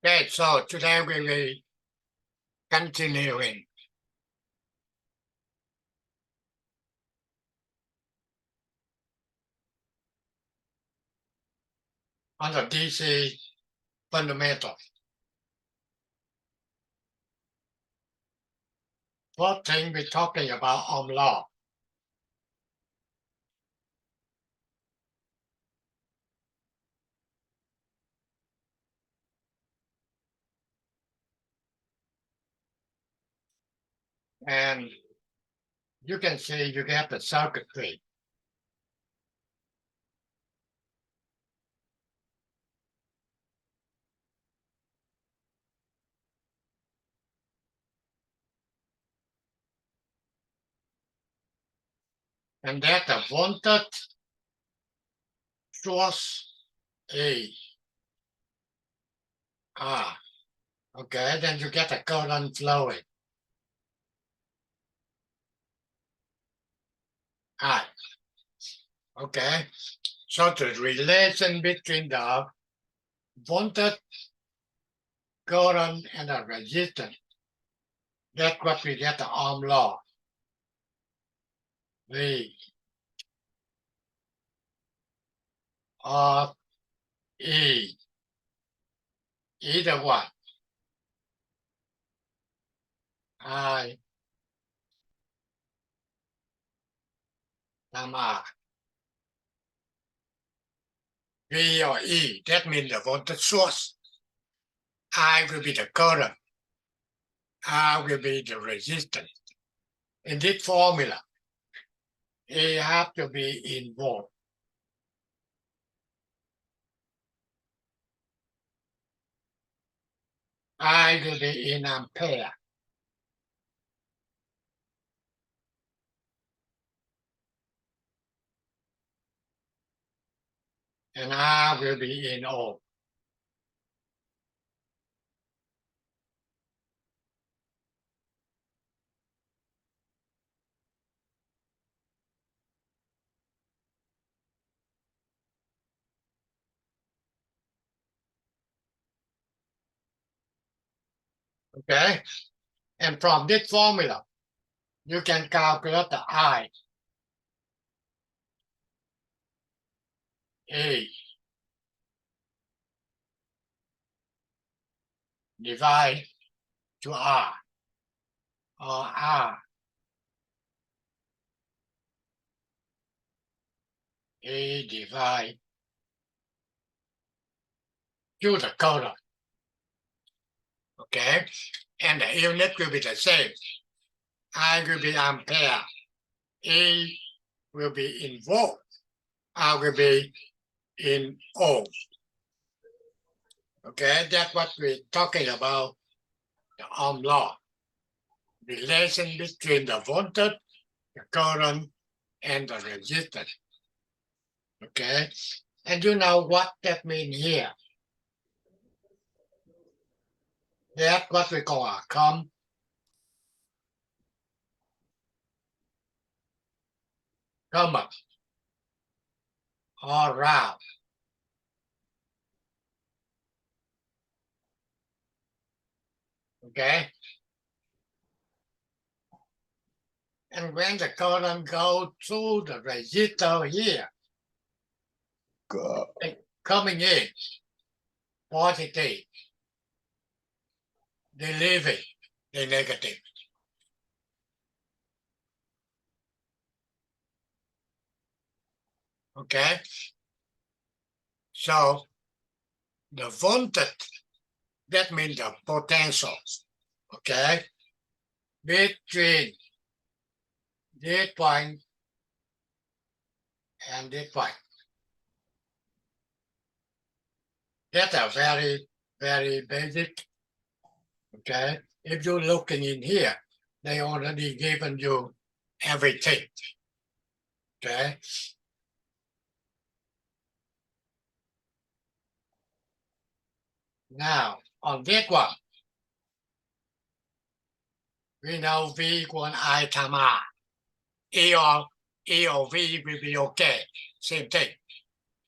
Okay, so today we will continuing on the DC fundamental. First thing we're talking about Ohm law. And you can see you get the circuitry. And that the voltage source A. Okay, then you get a current flowing. I. Okay, so the relation between the voltage, current, and the resistance. That's what we get the Ohm law. V of E. Either one. I times R. V or E, that means the voltage source. I will be the current. R will be the resistance. In this formula, A have to be in volt. I will be in ampere. And R will be in ohm. Okay? And from this formula, you can calculate the I. A divide to R. Or R. A divide to the current. Okay? And the unit will be the same. I will be ampere. A will be in volt. R will be in ohm. Okay, that's what we're talking about, the Ohm law. Relation between the voltage, the current, and the resistance. Okay, and you know what that means here. That's what we call a current or route. Okay, and when the current goes through the resistor here, coming in positive, leaving the negative. Okay, so the voltage, that means the potential, okay, between this point and this point. That's a very, very basic, okay? If you're looking in here, they already given you everything, okay? Now, on this one, we know V equal I times R. E or V will be okay, same thing.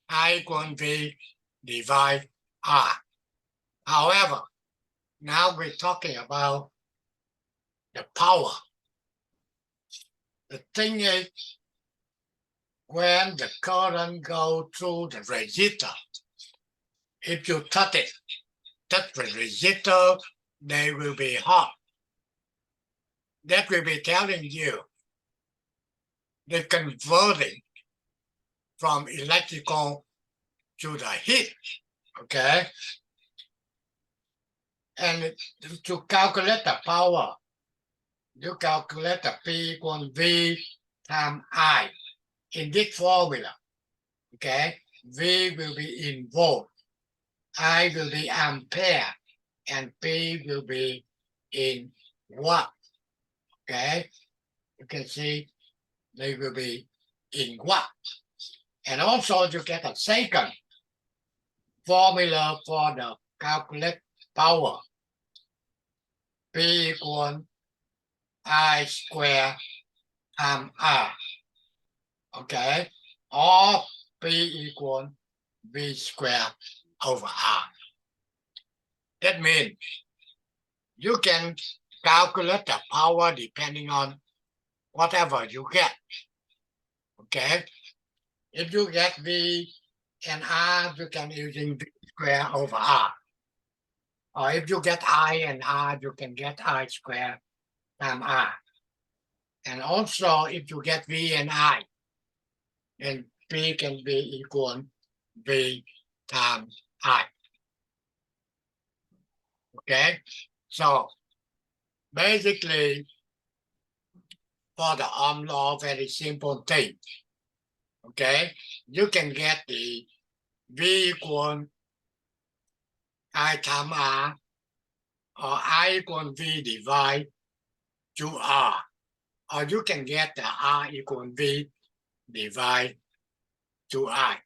I equal V divide R. However, now we're talking about the power. The thing is, when the current goes through the resistor, if you touch the resistor, they will be hot. That will be telling you the converting from electrical to the heat, okay? And to calculate the power, you calculate the P equals V times I in this formula, okay? V will be in volt, I will be ampere, and P will be in watt, okay? You can see they will be in watt. And also you get a second formula for the calculate power. P equals I square times R. Okay? Or P equals V square over R. That means you can calculate the power depending on whatever you get. Okay? If you get V and R, you can using V square over R. Or if you get I and R, you can get I square times R. And also, if you get V and I, then P can be equal V times I. Okay? So, basically, for the Ohm law, very simple thing. Okay? You can get the V equal I times R, or I equal V divided to R. Or you can get the R equal V divided to I.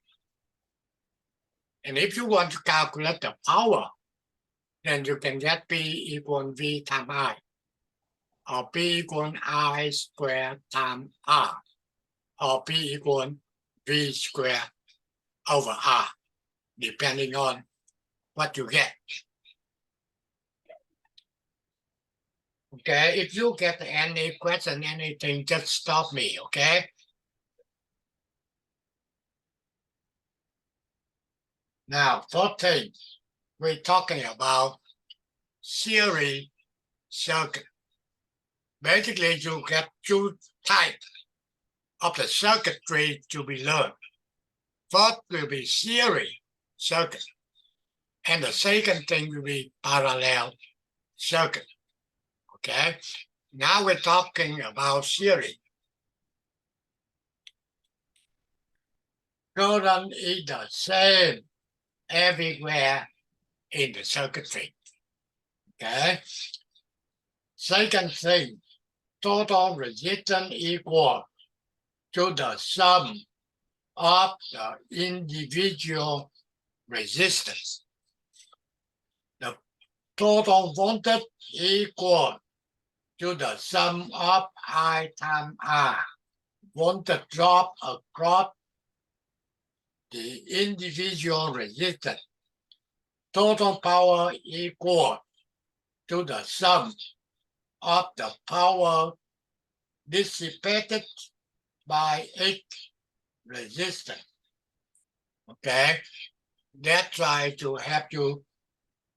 And if you want to calculate the power, then you can get P equal V times I, or P equal I squared times R, or P equal V squared over R, depending on what you get. Okay, if you get any question, anything, just stop me, okay? Now, first thing, we're talking about series circuit. Basically, you get two types of the circuitry to be learned. First will be series circuit, and the second thing will be parallel circuit. Okay, now we're talking about series. Current is the same everywhere in the circuitry. Okay. Second thing, total resistance equal to the sum of the individual resistance. The total voltage equal to the sum of I times R. Voltage drop across the individual resistance. Total power equal to the sum of the power dissipated by each resistance. Okay, that try to help you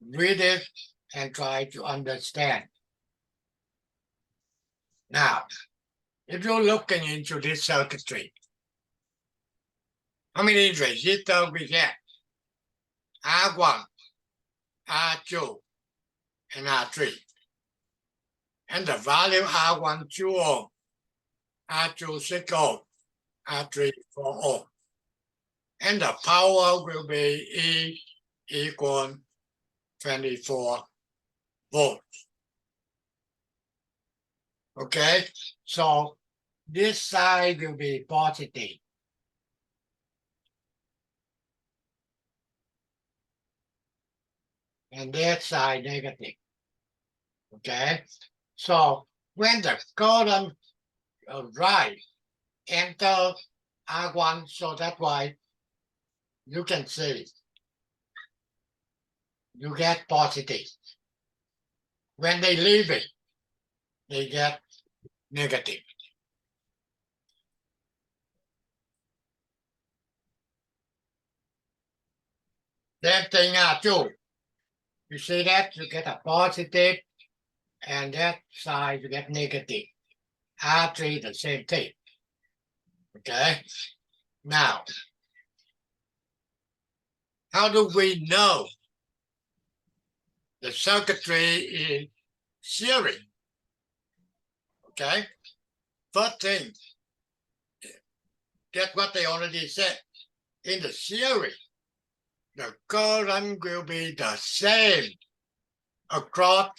read it and try to understand. Now, if you're looking into this circuitry, how many resistors we get? R1, R2, and R3. And the value R1 2 ohm, R2 6 ohm, R3 4 ohm. And the power will be E equal 24 volts. Okay, so this side will be positive. And that side negative. Okay, so when the current rise enter R1, so that's why you can see you get positive. When they leave it, they get negative. Same thing R2. You see that? You get a positive, and that side you get negative. R3, the same thing. Okay? Now, how do we know the circuitry is series? Okay? First thing, that's what they already said. In the series, the current will be the same across,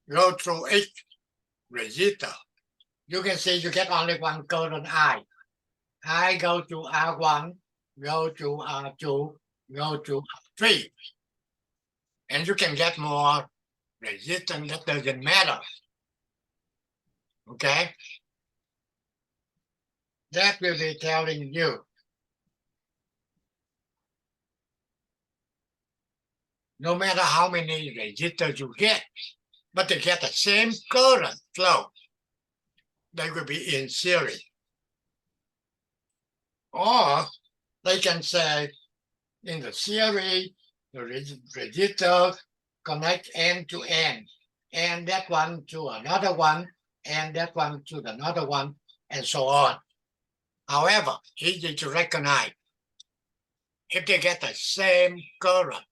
go through each resistor. You can see you get only one current I. I go to R1, go to R2, go to R3. And you can get more resistance, that doesn't matter. Okay? That will be telling you no matter how many resistors you get, but they get the same current flow, they will be in series. Or they can say in the series, the resistor connect end to end, and that one to another one, and that one to another one, and so on. However, easy to recognize. If they get the same current,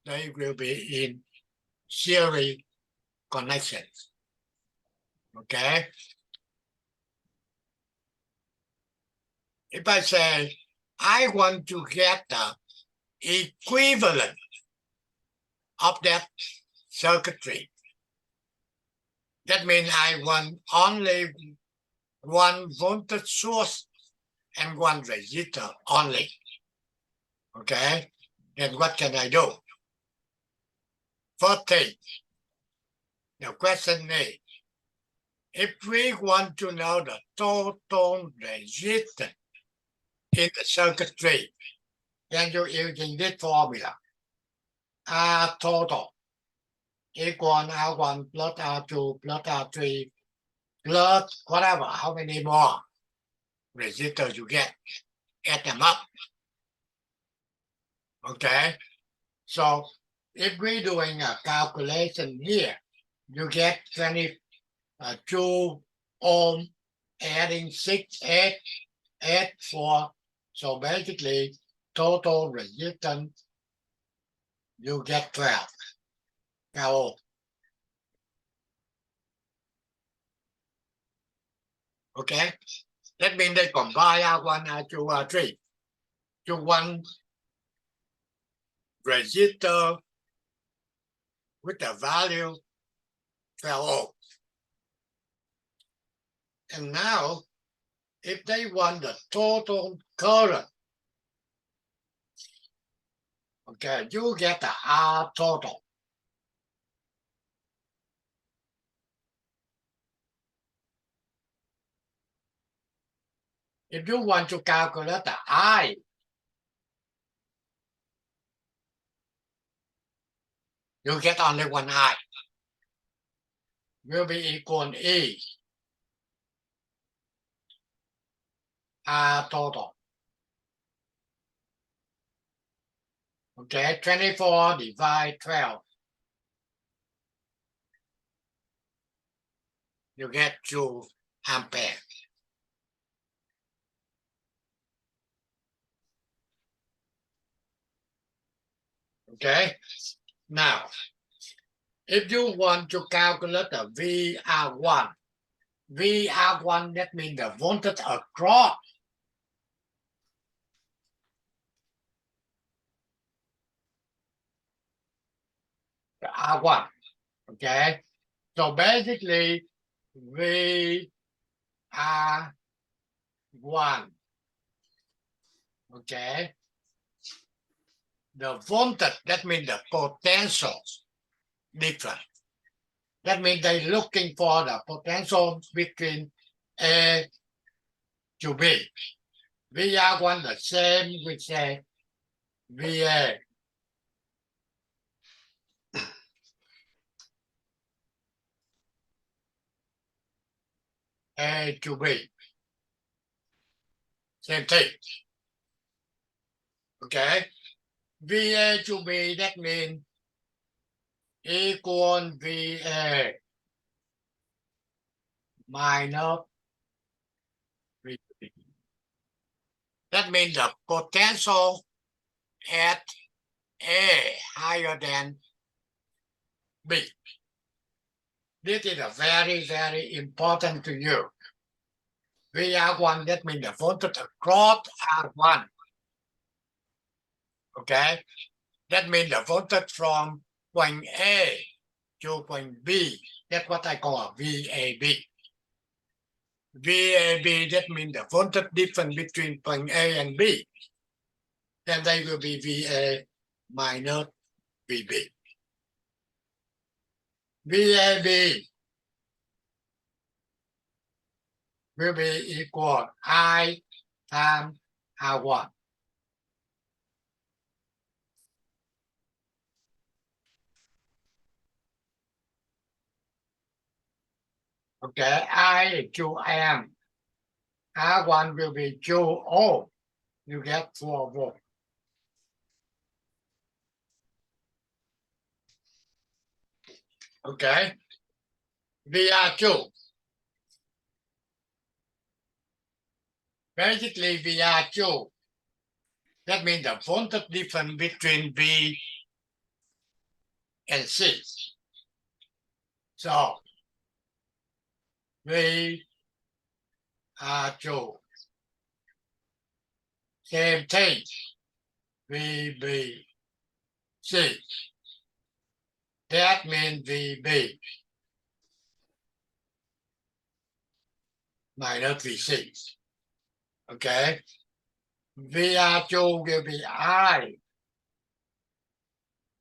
they will be in series connections. Okay? If I say, I want to get the equivalent of that circuitry, that means I want only one voltage source and one resistor only. Okay? Then what can I do? First thing, the question is, if we want to know the total resistance in the circuitry, then you're using this formula. R total equal R1 plus R2 plus R3 plus whatever, how many more resistors you get. Add them up. Okay? So if we're doing a calculation here, you get 22 ohm adding 6, 8, 8, 4. So basically, total resistance, you get 12. Now, okay? That means they combine R1, R2, R3 to one resistor with the value 12 ohm. And now, if they want the total current, okay, you get the R total. If you want to calculate the I, you get only one I. Will be equal E R total. Okay, 24 divide 12. You get 2 ampere. Okay, now, if you want to calculate the VR1, VR1, that means the voltage across the R1. Okay, so basically, VR1, okay, the voltage, that means the potential difference. That means they're looking for the potential between A to B. VR1 the same with say VA. A to B. Same thing. Okay. VA to B, that means equal VA minus VB. That means the potential at A higher than B. This is a very, very important to you. VR1, that means the voltage across R1. Okay? That means the voltage from point A to point B. That's what I call a VAB. VAB, that means the voltage difference between point A and B. Then they will be VA minus VB. VAB will be equal I times R1. Okay, I is 2 amp. R1 will be 2 ohm. You get 4 volts. Okay, VR2. Basically, VR2. That means the voltage difference between B and C. So, V R2. Same thing. VB C. That means VB minus VC. Okay. VR2 will be I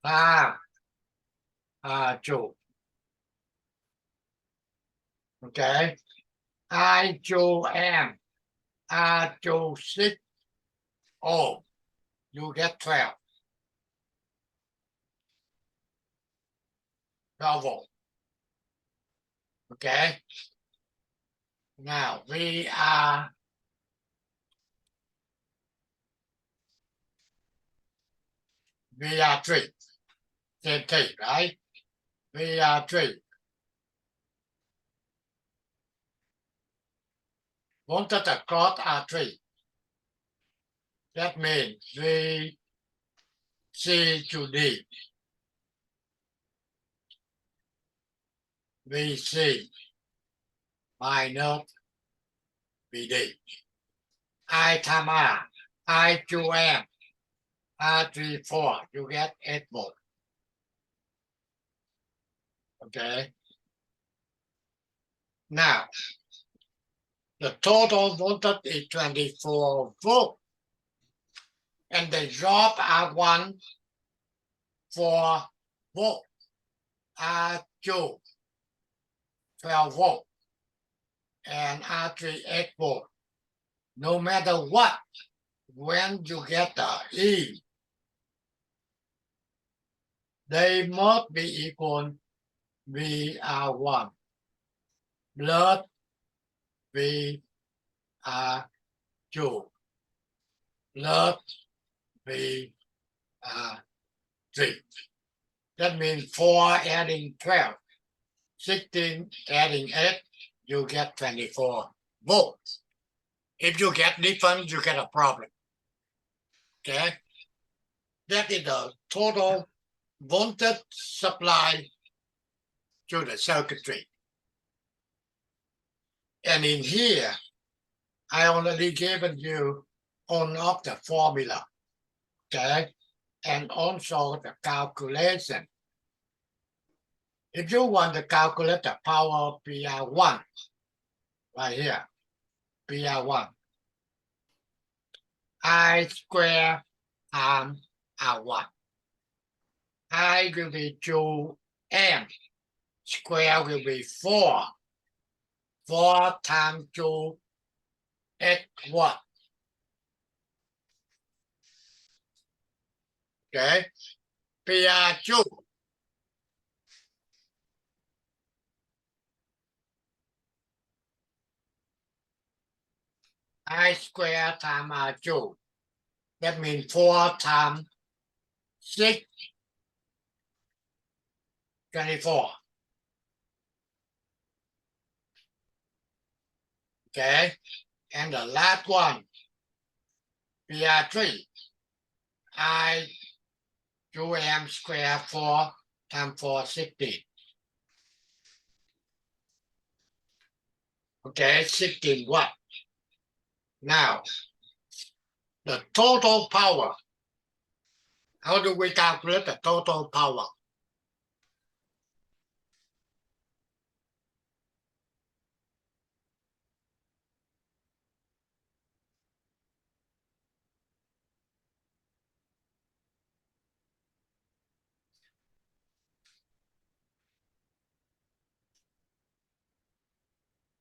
times R2. Okay. I2 amp. R2 6 ohm. You get 12. 12 volt. Okay. Now VR3, same thing, right? VR3. Voltage across R3. That means VC to D. VC minus VD. I times R. I2 amp. R3 4. You get 8 volt. Okay. Now, the total voltage is 24 volt. And the drop R1 4 volt. R2 12 volt. And R3 8 volt. No matter what, when you get the E, they must be equal VR1 plus VR2 plus VR3. That means 4 adding 12, 16 adding 8, you get 24 volts. If you get different, you get a problem. Okay? That is the total voltage supply to the circuitry. And in here, I already given you on of the formula, okay? And also the calculation. If you want to calculate the power of PR1, right here, PR1, I square times R1. I will be 2 amp. Square will be 4. 4 times 2, 8 watt. Okay. PR2. I square times R joule. That means 4 times 6, 24. Okay, and the last one, PR3, I joule M square 4 times 4, 16. Okay, 16 watt. Now, the total power. How do we calculate the total power?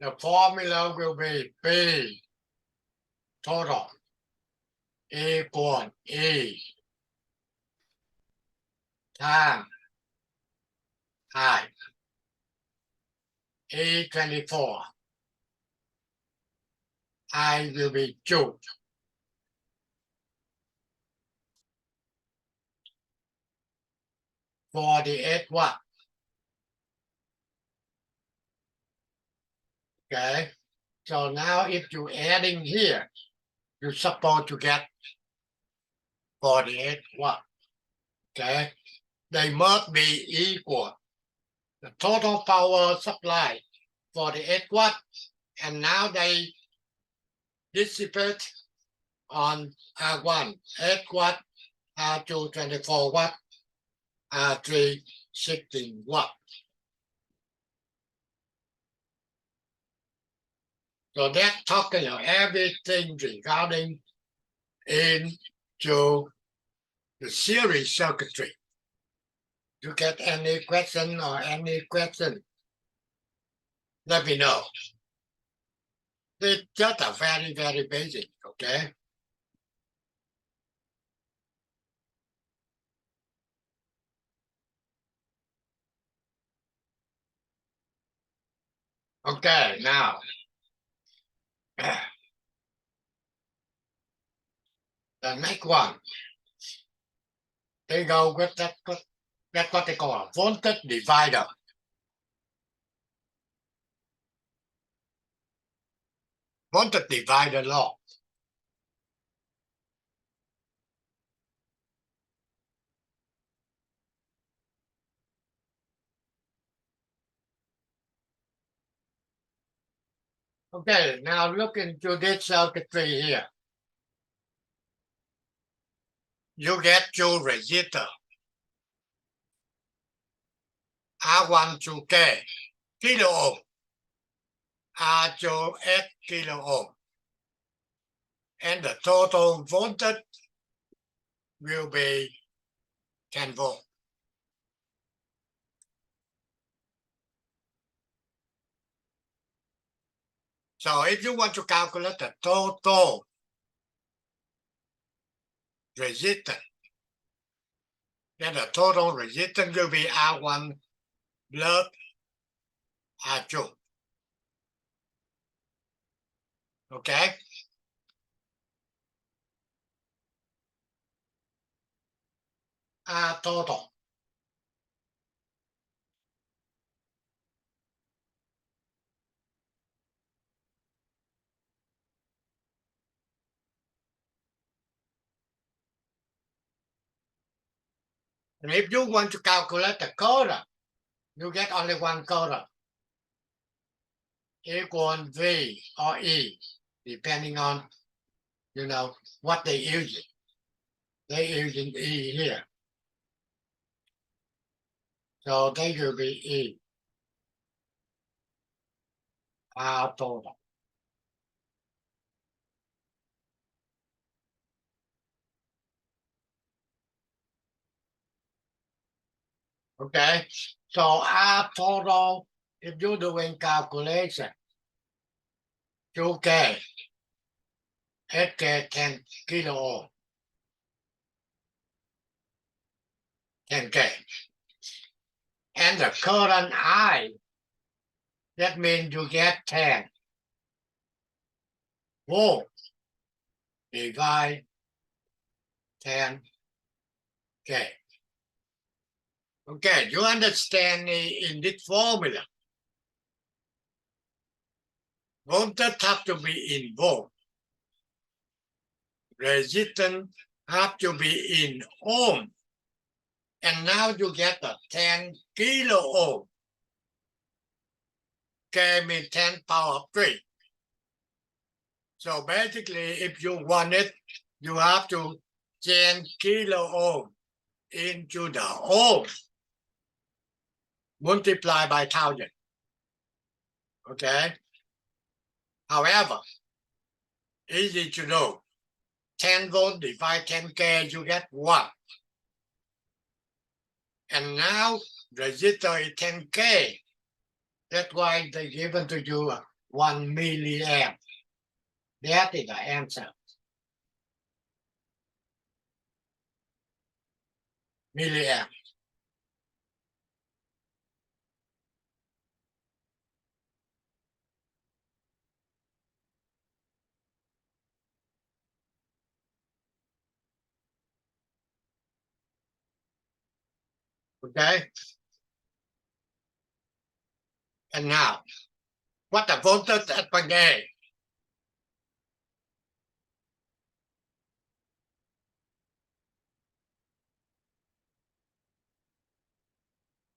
The formula will be P total equal E times I. E24. I will be joule. For the 8 watt. Okay. So now if you adding here, you're supposed to get 48 watt. Okay. They must be equal. The total power supply 48 watt, and now they dissipate on R1 8 watt, R2 24 watt, R3 16 watt. So that's talking about everything regarding into the series circuitry. You get any question or any question, let me know. It's just a very, very basic, okay? Okay, now, the next one, they go with that's what they call a voltage divider. Voltage divider law. Okay, now look into this circuitry here. You get your resistor. R1 to K, kilo ohm. R to 8 kilo ohm. And the total voltage will be 10 volt. So if you want to calculate the total resistance, then the total resistance will be R1 plus R2. Okay? R total. And if you want to calculate the current, you get only one current. Equal V or E, depending on, what they use. They're using E here. So they will be E. R total. Okay, so R total, if you're doing calculation, 2K, 8K 10 kilo ohm, 10K. And the current I, that means you get 10 volt divide 10K. Okay, you understand in this formula, voltage have to be in volt. Resistance have to be in ohm. And now you get a 10 kilo ohm. K means 10 power of 3. So basically, if you want it, you have to change kilo ohm into the ohm, multiply by 1,000. Okay? However, easy to know. 10 volt divide 10K, you get 1. And now resistor is 10K. That's why they given to you 1 milliamp. That is the answer. Milliamp. Okay? And now, what the voltage at point A?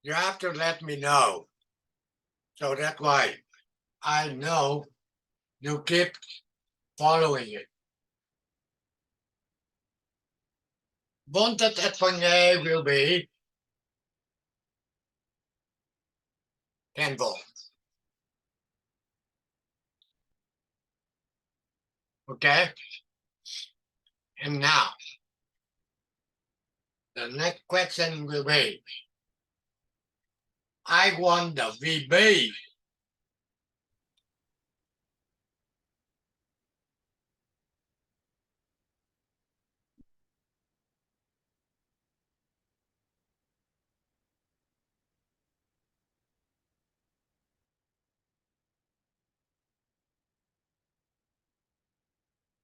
You have to let me know. So that's why I know you keep following it. Voltage at point A will be 10 volts. Okay? And now, the next question will be, I want the VB.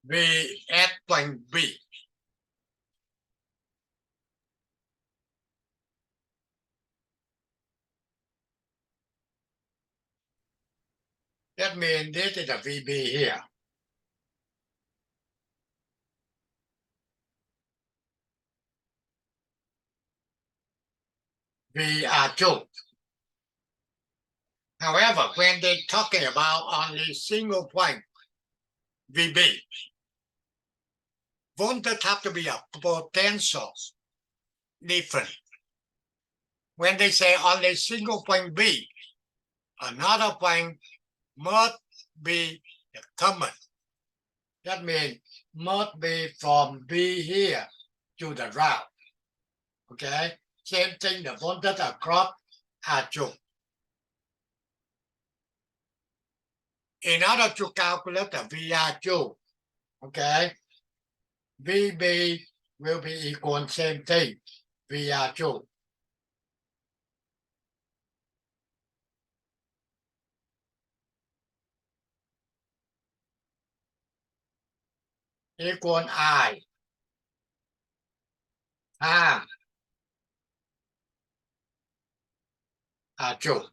V at point B. That means this is a VB here. VR2. However, when they're talking about only single point VB, voltage have to be a potential different. When they say only single point B, another point must be the common. That means must be from B here to the route. Okay? Same thing, the voltage across R2. In order to calculate the VR2, okay, VB will be equal same thing, VR2. Equal I times R2.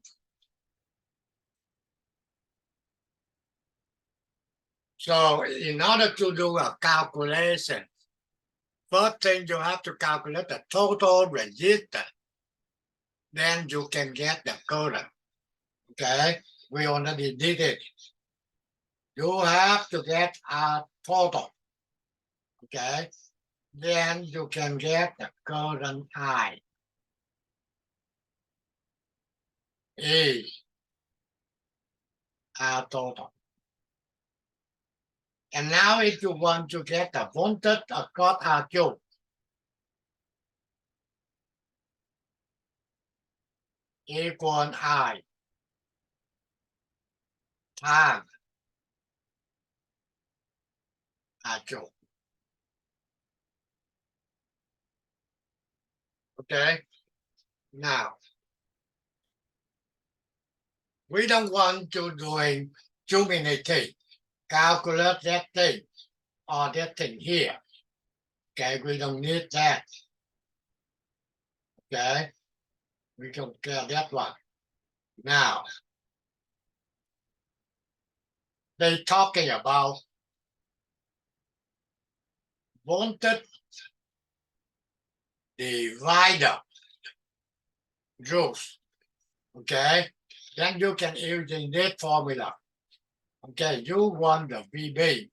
So in order to do a calculation, first thing you have to calculate the total resistance. Then you can get the current. Okay, we already did it. You have to get a total. Okay, then you can get the current I. E R total. And now if you want to get the voltage across R2, equal I times R2. Okay, now we don't want to doing too many things. Calculate that thing. or that thing here. Okay, we don't need that. Okay, we don't care that one. Now, they're talking about voltage divider rules. Okay, then you can use this formula. Okay, you want the VB.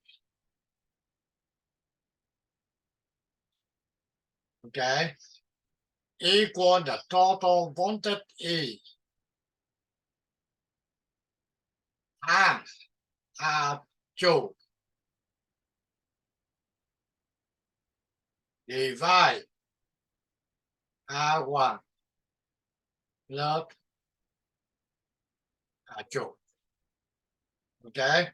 Okay, equal the total voltage E times R2 divide R1 plus R2. Okay,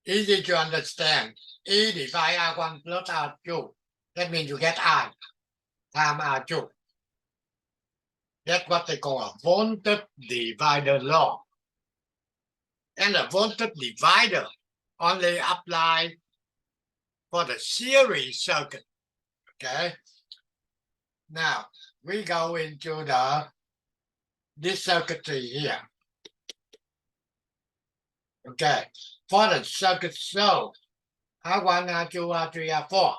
easy to understand. E divide R1 plus R2. That means you get I times R2. That's what they call a voltage divider law. And the voltage divider only apply for the series circuit. Okay. Now we go into this circuitry here. Okay. For the circuit so R1, R2, R3, R4.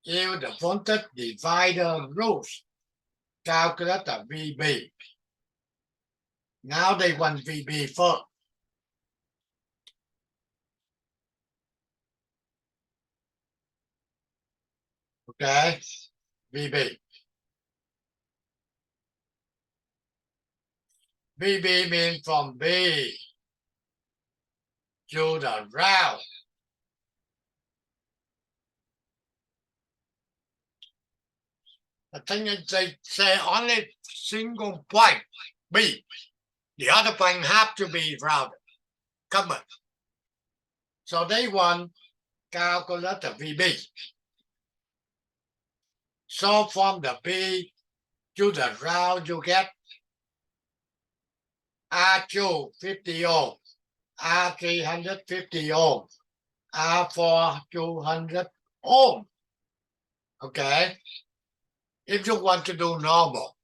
Use the voltage divider rules. Calculate the VB. Now they want VB first. Okay, VB. VB means from B to the ground. The thing is they say only single point B. The other point have to be rounded. Common. So they want calculate the VB. So from the B to the round you get R2 50 ohm, R3 150 ohm, R4 200 ohm. Okay. If you want to do normal,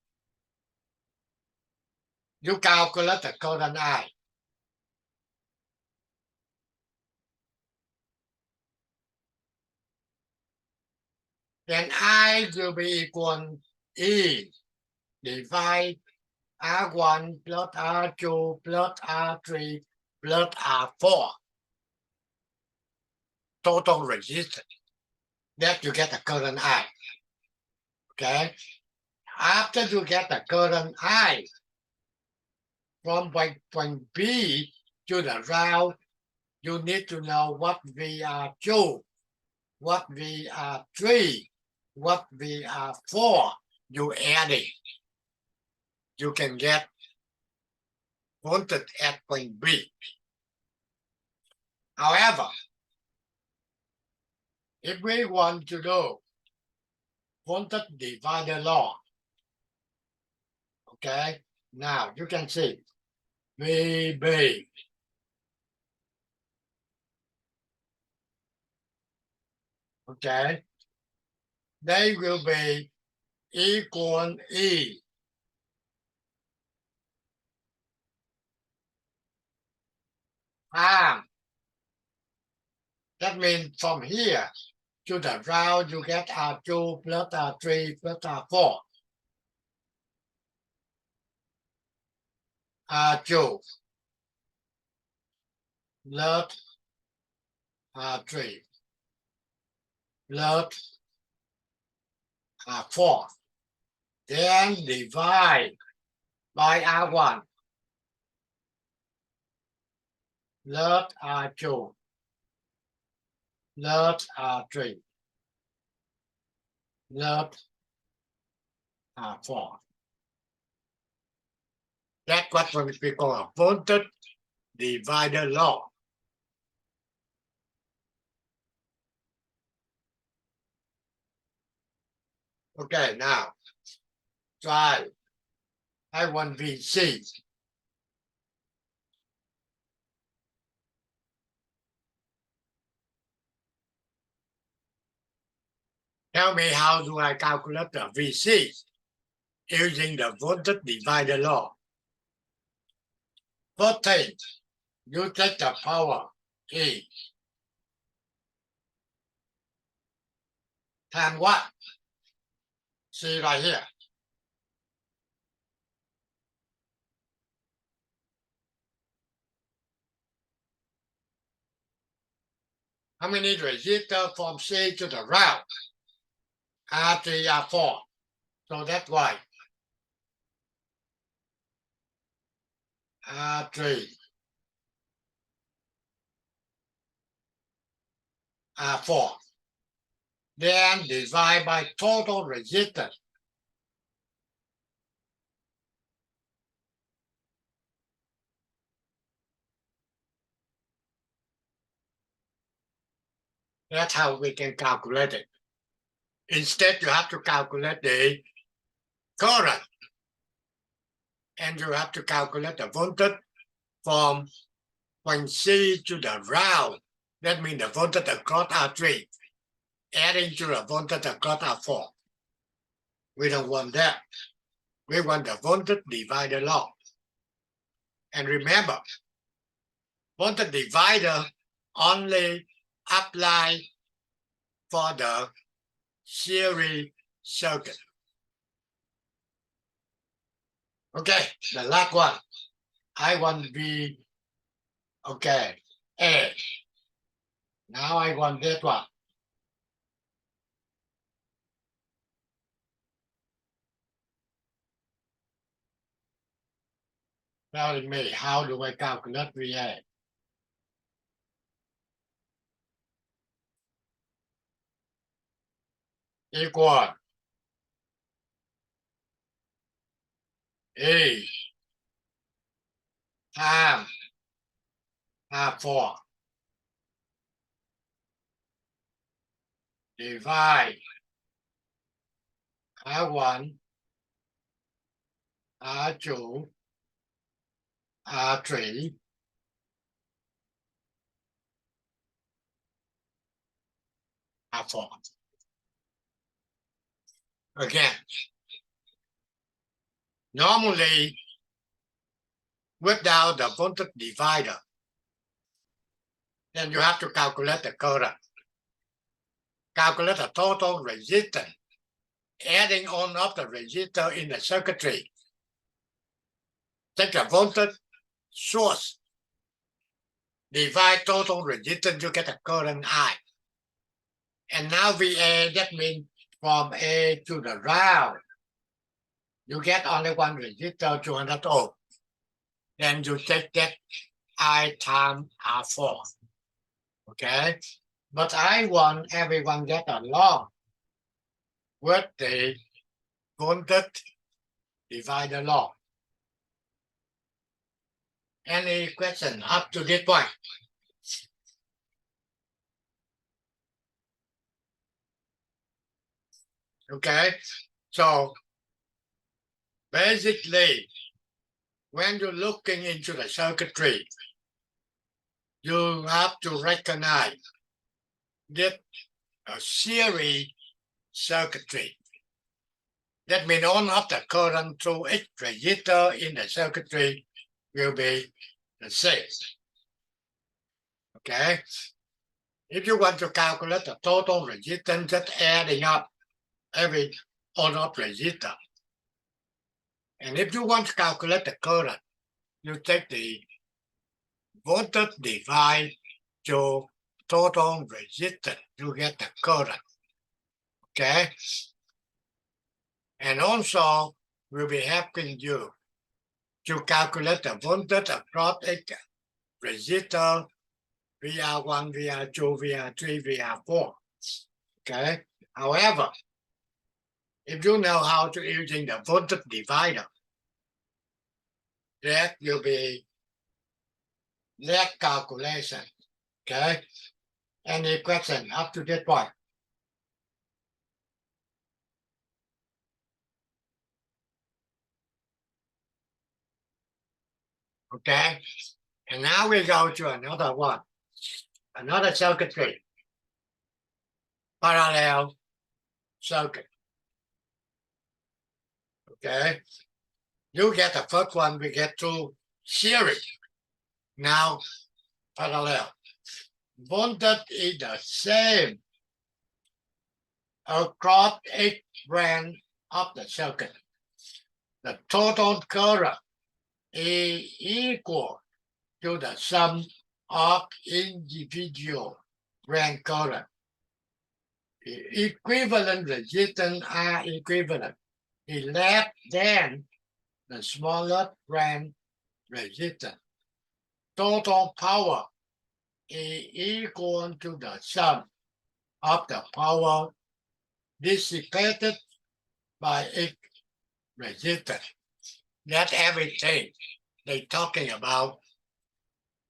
you calculate the current I. Then I will be equal E divide R1 plus R2 plus R3 plus R4. Total resistance. That you get the current I. Okay. After you get the current I from point B to the ground, you need to know what VR2, what VR3, what VR4 you add it. You can get voltage at point B. However, if we want to do voltage divider law, okay, now you can see VB. Okay, they will be equal E times. That means from here to the ground you get R2 plus R3 plus R4. R2 plus R3 plus R4. Then divide by R1 plus R2 plus R3 plus R4. That's what we call a voltage divider law. Okay, now try I1 VC. Tell me, how do I calculate the VC using the voltage divider law? First thing, you take the power E times what? See right here. How many resistors from C to the ground? R3, R4. So that's why R3, R4. Then divide by total resistance. That's how we can calculate it. Instead, you have to calculate the current. And you have to calculate the voltage from point C to the ground. That means the voltage across R3, adding to the voltage across R4. We don't want that. We want the voltage divider law. And remember, voltage divider only apply for the series circuit. Okay, the last one. I want B. Okay, A. Now I want that one. Telling me, how do I calculate VA? Equal E times R4 divide R1, R2, R3, R4. Again, normally, without the voltage divider, then you have to calculate the current. Calculate the total resistance, adding on of the resistor in the circuitry. Take the voltage source, divide total resistance, you get the current I. And now VA, that means from A to the ground, you get only one resistor, 200 ohm. Then you take that I times R4. Okay? But I want everyone get along with the voltage divider law. Any question up to this point? Okay, so basically, when you're looking into the circuitry, you have to recognize that a series circuitry. That means all of the current through each resistor in the circuitry will be the same. Okay? If you want to calculate the total resistance, just adding up every on-off resistor. And if you want to calculate the current, you take the voltage divide to total resistance, you get the current. Okay? And also, we'll be helping you to calculate the voltage across each resistor, VR1, VR2, VR3, VR4. Okay? However, if you know how to using the voltage divider, that will be less calculation. Okay? Any question up to that point? Okay? And now we go to another one. Another circuitry. Parallel circuit. Okay, you get the first one, we get to series. Now parallel. Voltage is the same across each branch of the circuit. The total current is equal to the sum of individual branch current. Equivalent resistance are equivalent. Is less than the smallest branch resistance. Total power is equal to the sum of the power dissipated by each resistance. That's everything they're talking about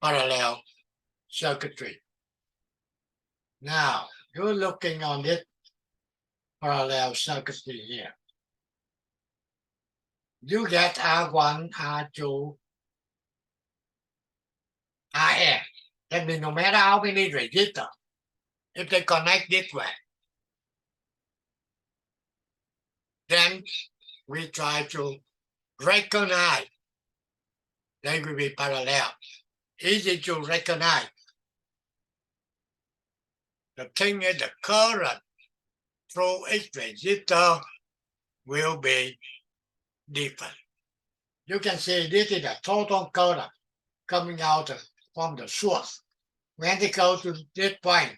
parallel circuitry. Now, you're looking on this parallel circuitry here. You get R1, R2, Rn. That means no matter how many resistors, if they connect this way, then we try to recognize they will be parallel. Easy to recognize. The thing is the current through each resistor will be different. You can see this is the total current coming out from the source. When they go to this point,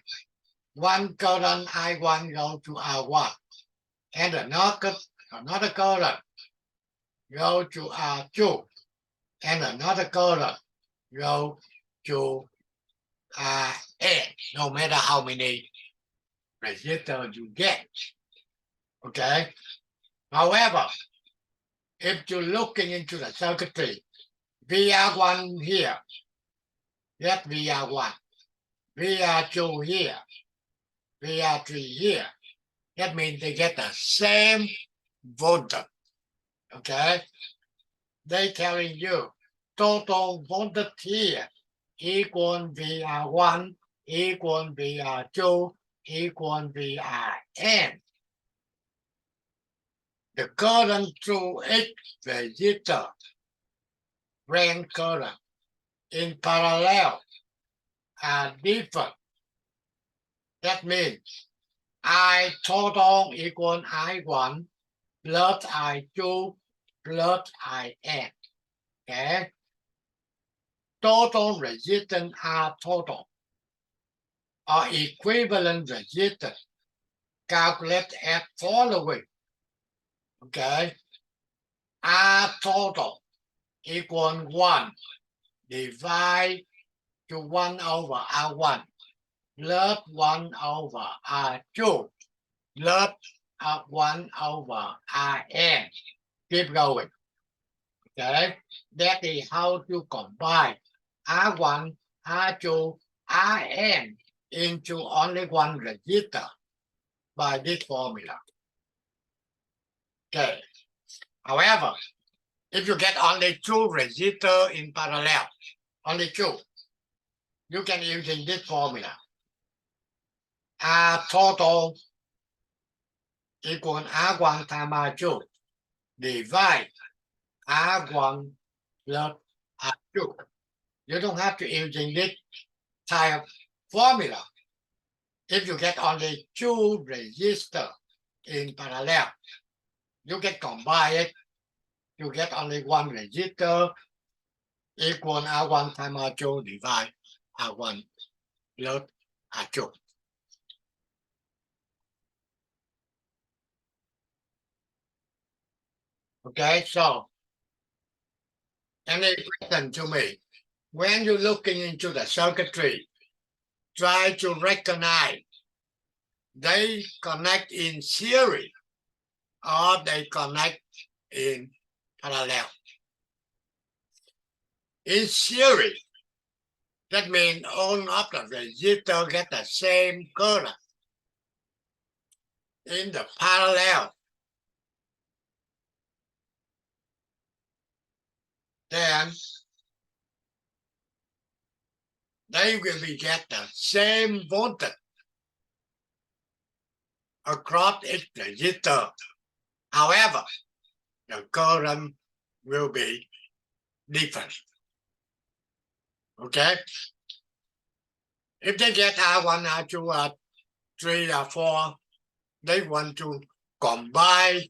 one current I1 goes to R1, and another current goes to R2, and another current goes to Rn, no matter how many resistors you get. Okay? However, if you're looking into the circuitry, VR1 here, that's VR1, VR2 here, VR3 here, that means they get the same voltage. Okay? They telling you total voltage here equal VR1 equal VR2 equal VRn. The current through each resistor, branch current, in parallel are different. That means I total equal I1 plus I2 plus In. Okay? Total resistance are total or equivalent resistance. Calculate as following. Okay? R total equal 1 divide to 1 over R1 plus 1 over R2 plus 1 over Rn. Keep going. Okay? That is how to combine R1, R2, Rn into only one resistor by this formula. Okay. However, if you get only two resistors in parallel, only two, you can use in this formula. R total equal R1 times R2 divide R1 plus R2. You don't have to use in this type of formula. If you get only two resistors in parallel, you can combine it. You get only one resistor equal R1 times R2 divide R1 plus R2. Okay, so any question to me? When you're looking into the circuitry, try to recognize they connect in series or they connect in parallel. In series, that means all of the resistors get the same current. In the parallel, then they will get the same voltage across each register. However, the current will be different. Okay? If they get R1, R2, R3, R4, they want to combine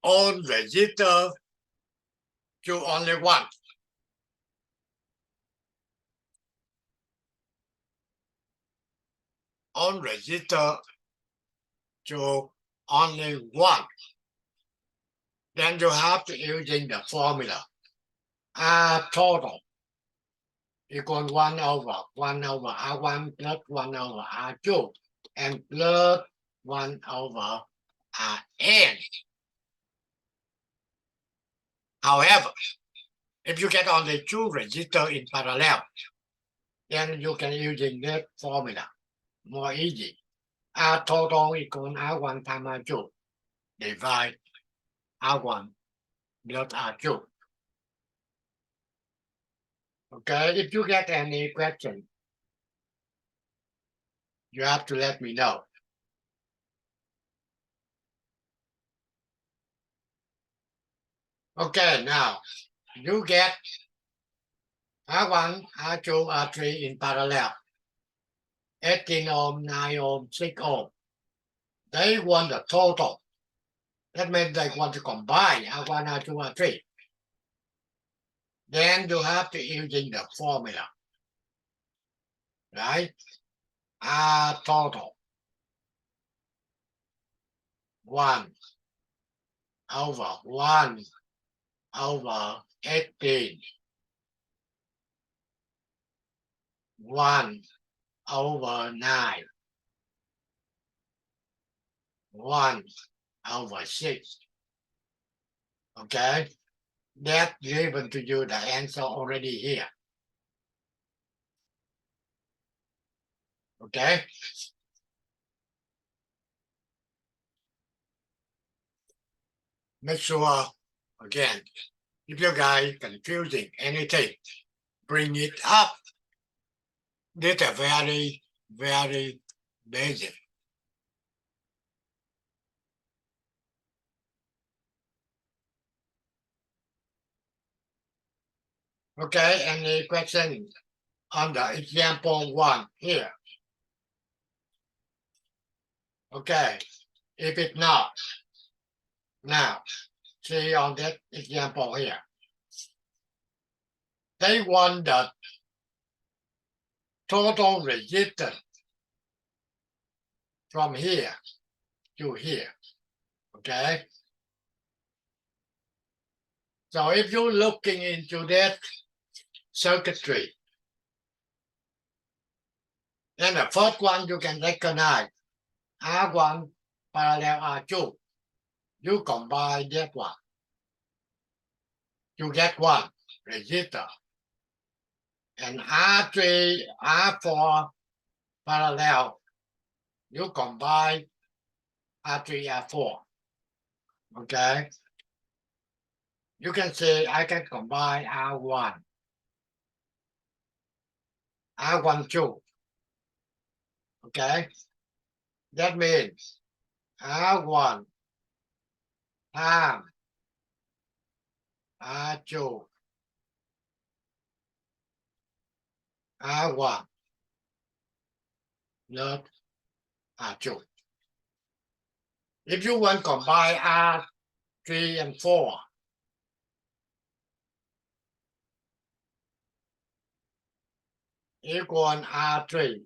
all register to only one. All register to only one. Then you have to using the formula. R total equal 1 over R1 plus 1 over R2 and plus 1 over Rn. However, if you get only two registers in parallel, then you can using that formula more easy. R total equal R1 times R2 divide R1 plus R2. Okay, if you get any question, you have to let me know. Okay, now you get R1, R2, R3 in parallel. 18 ohm, 9 ohm, 6 ohm. They want the total. That means they want to combine R1, R2, R3. Then you have to using the formula. Right? R total 1 over 1 over 18 1 over 9 1 over 6. Okay? That given to you the answer already here. Okay? Make sure, again, if you guys confusing anything, bring it up. This is very, very basic. Okay, any question on the example 1 here? Okay, if it's not, now, see on that example here. They want the total resistance from here to here. Okay? So if you're looking into that circuitry, then the first one you can recognize R1 parallel R2. You combine that one. You get one resistor. And R3, R4 parallel, you combine R3, R4. Okay? You can say I can combine R1, R1, 2. Okay? That means R1 times R2, R1 plus R2. If you want to combine R3 and 4, equal R3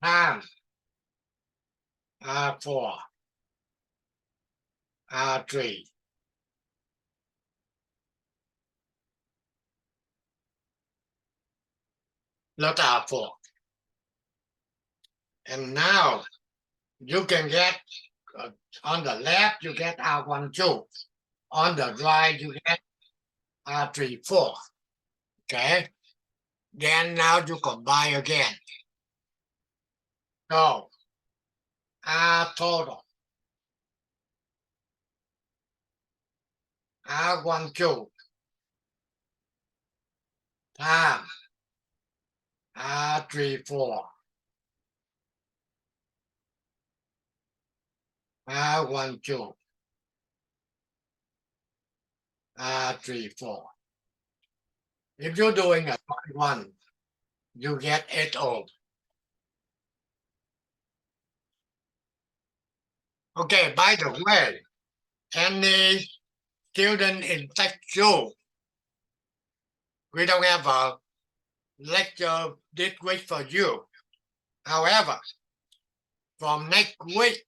times R4, R3. Plus R4. And now you can get, on the left, you get R1, 2. On the right, you get R3, 4. Okay? Then now you combine again. So, R total, R1, 2 times R34, R12, R34. If you're doing a 1, you get 8 ohm. Okay, by the way, any student in Tech 2, we don't have a lecture this week for you. However, from next week,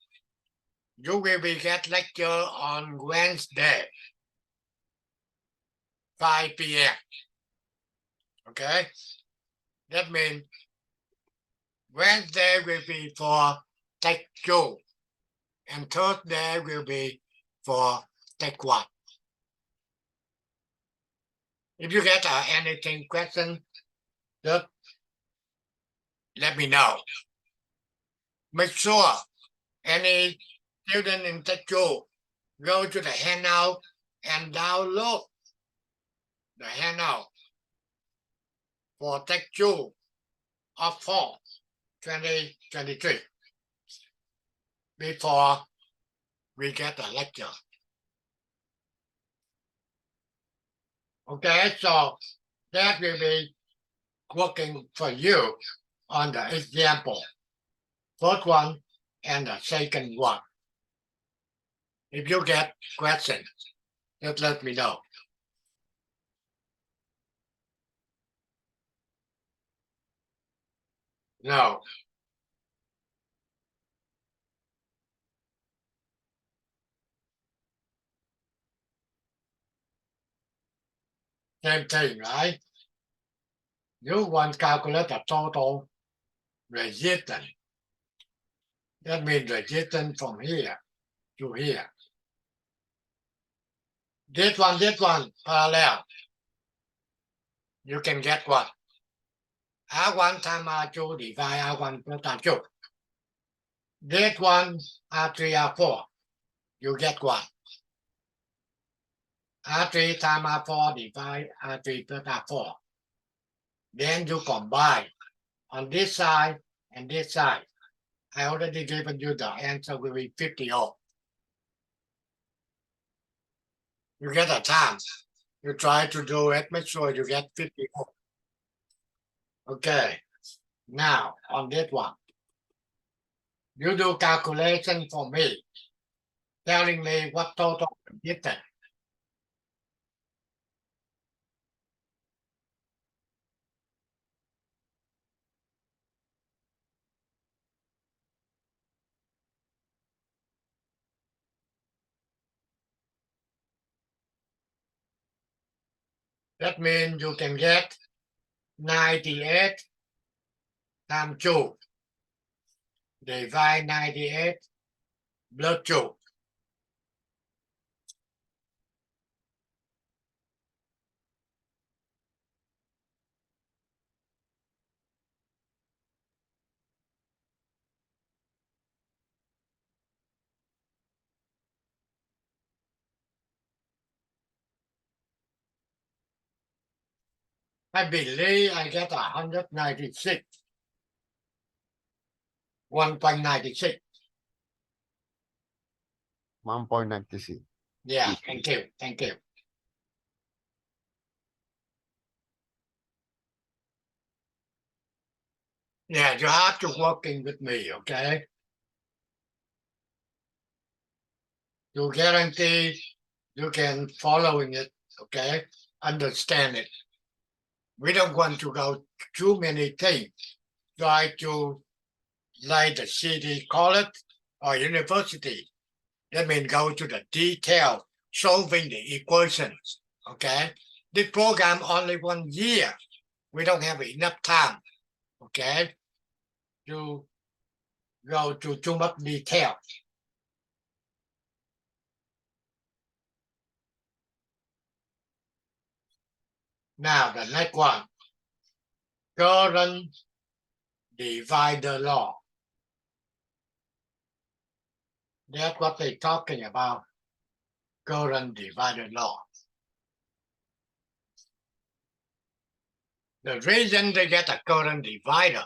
you will be get lecture on Wednesday, 5 p.m. Okay? That means Wednesday will be for Tech 2, and Thursday will be for Tech 1. If you get anything question, just let me know. Make sure any student in Tech 2 go to the handout and download the handout for Tech 2 of fall 2023 before we get the lecture. Okay, so that will be working for you on the example, first one and the second one. If you get questions, just let me know. No. Same thing, right? You want to calculate the total resistance. That means resistance from here to here. This one, parallel. You can get what? R1 times R2 divide R1 plus R2. This one, R3, R4. You get what? R3 times R4 divide R3 plus R4. Then you combine on this side and this side. I already given you the answer will be 50 ohm. You get a chance. You try to do it, make sure you get 50 ohm. Okay. Now, on this one, you do calculation for me, telling me what total resistance. That means you can get 98 times 2. Divide 98 plus 2. I believe I get 196. 1.96. 1.96. Yeah, thank you. Thank you. Yeah, you have to working with me, okay? To guarantee you can following it, okay? Understand it. We don't want to go too many things. Try to like the city college or university. That means go to the detail, solving the equations, okay? This program only 1 year. We don't have enough time, okay? To go to too much detail. Now the next one, current divider law. That's what they're talking about, current divider law. The reason they get a current divider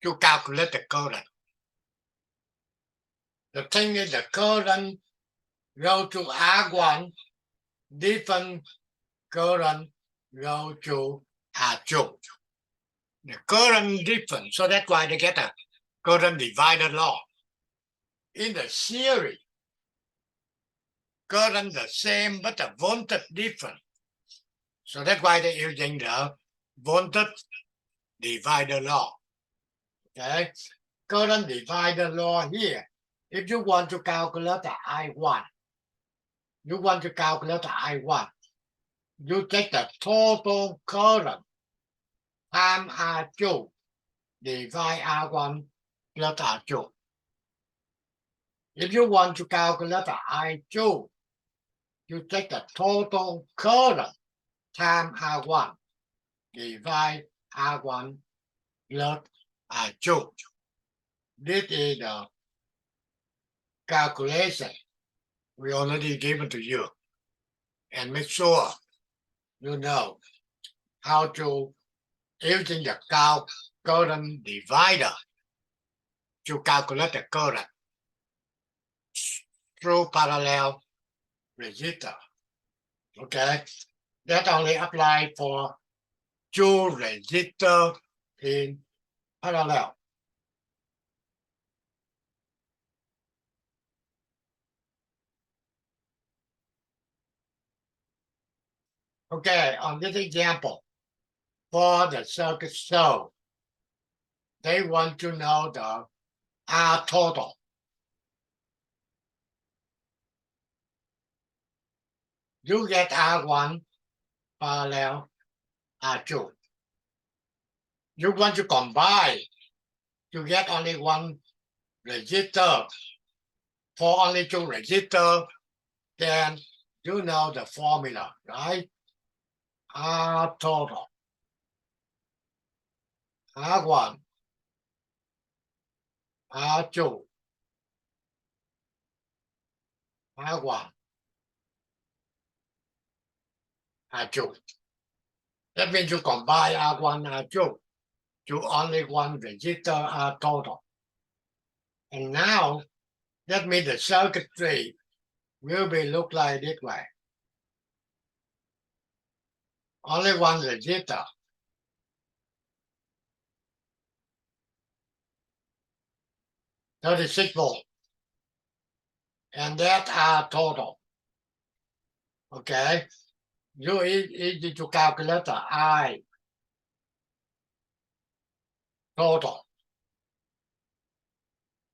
to calculate the current. The thing is the current go to R1, different current go to R2. The current different, so that's why they get a current divider law. In the series, current the same, but the voltage different. So that's why they're using the voltage divider law. Okay, current divider law here. If you want to calculate the I1, you take the total current times R2 divide R1 plus R2. If you want to calculate the I2, you take the total current times R1 divide R1 plus R2. This is the calculation we already given to you. And make sure you know how to using the current divider to calculate the current through parallel resistor. Okay, that only apply for two resistors in parallel. Okay, on this example, for the circuit show, they want to know the R total. You get R1 parallel R2. You want to combine, you get only one resistor. For only two resistors, then you know the formula, right? R total. R1, R2, R1, R2. That means you combine R1, R2 to only one resistor R total. And now, that means the circuitry will be look like this way. Only one resistor. $36 and that R total. Okay, you easy to calculate the I total.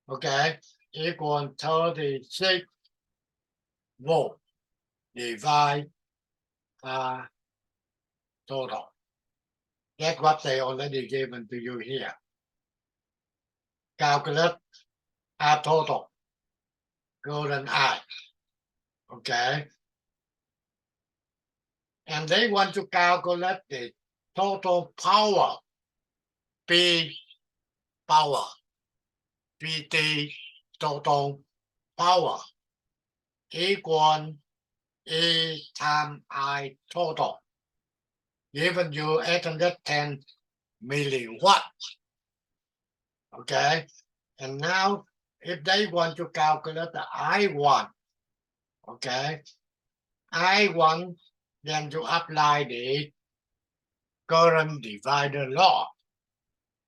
Okay, equal 36 volt divide R total. That's what they already given to you here. Calculate R total, current I. Okay, and they want to calculate the total power, P power, PT total power equal E times I total. Given you 810 milliwatt. Okay, and now if they want to calculate the I1, okay, I1, then you apply the current divider law.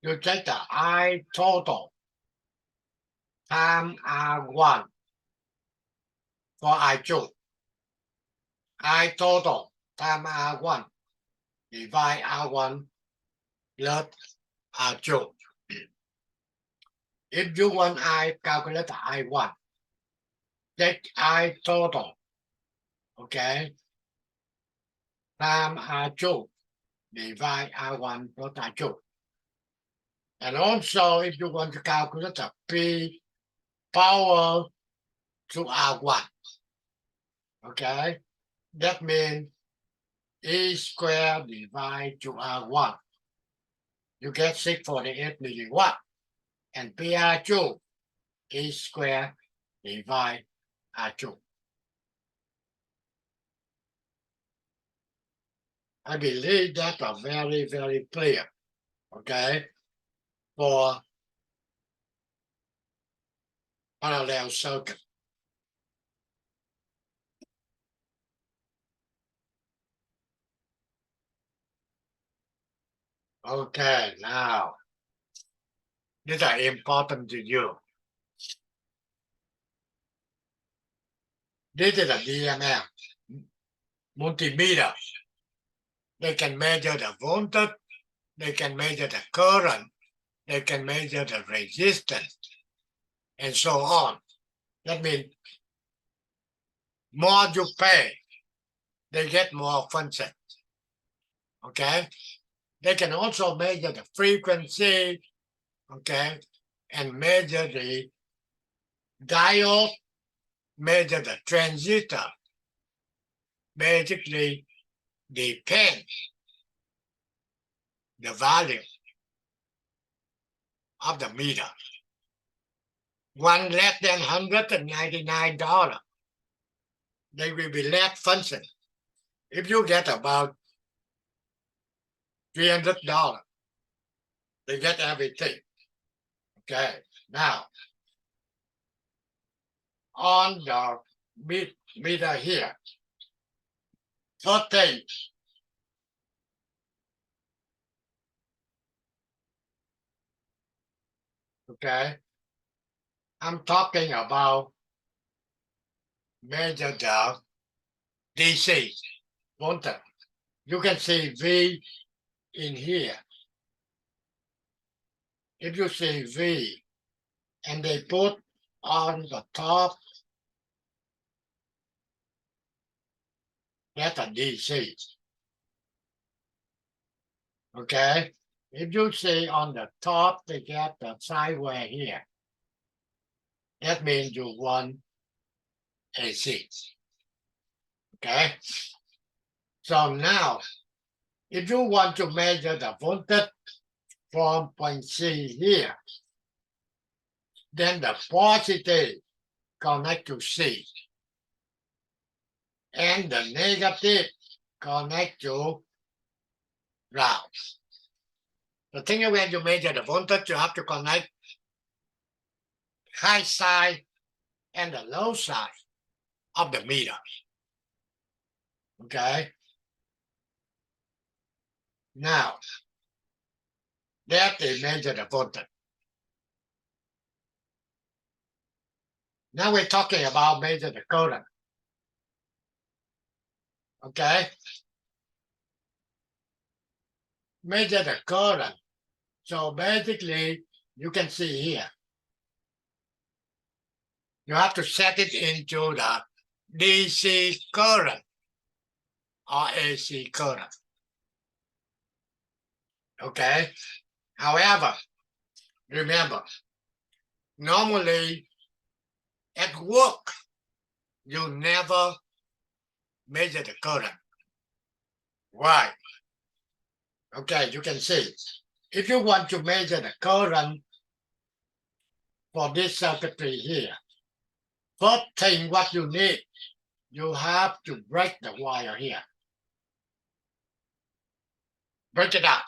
You take the I total times R1 for I2. I total times R1 divide R1 plus R2. If you want I calculate the I1, take I total, okay, times R2 divide R1 plus R2. And also, if you want to calculate the P power to R1, okay, that means E squared divided to R1. You get 648 milliwatt. And PR2 E squared divided R2. I believe that are very, very clear. Okay, for parallel circuit. Okay, now these are important to you. This is a DMF multimeter. They can measure the voltage, they can measure the current, they can measure the resistance, and so on. That means more you pay, they get more function. Okay? They can also measure the frequency, okay, and measure the diode, measure the transistor. Basically, depend the value of the meter. One less than $199, they will be less function. If you get about $300, they get everything. Okay, now on the meter here, first thing, okay, I'm talking about measure the DC voltage. You can see V in here. If you see V and they put on the top, that's a DC. Okay? If you see on the top, they get the sideway here. That means you want AC. Okay? So now, if you want to measure the voltage from point C here, then the positive connect to C, and the negative connect to ground. The thing is, when you measure the voltage, you have to connect high side and the low side of the meter. Okay? Now, that they measure the voltage. Now we're talking about measure the current. Okay? Measure the current. So basically, you can see here. You have to set it into the DC current or AC current. Okay? However, remember, normally at work, you never measure the current. Why? Okay, you can see. If you want to measure the current for this circuitry here, first thing what you need, you have to break the wire here. Break it out.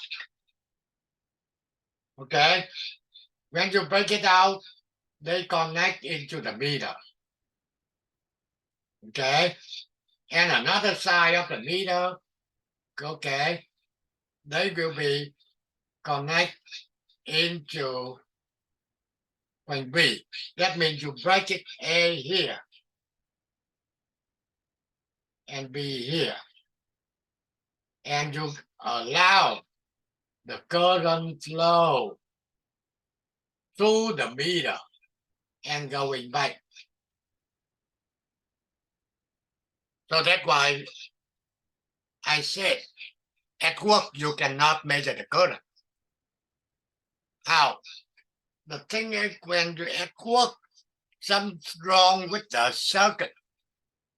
Okay? When you break it out, they connect into the meter. Okay? And another side of the meter, okay, they will be connect into point B. That means you break it A here and B here. And you allow the current flow through the meter and going back. So that's why I said at work you cannot measure the current. How? The thing is, when you're at work, something's wrong with the circuit.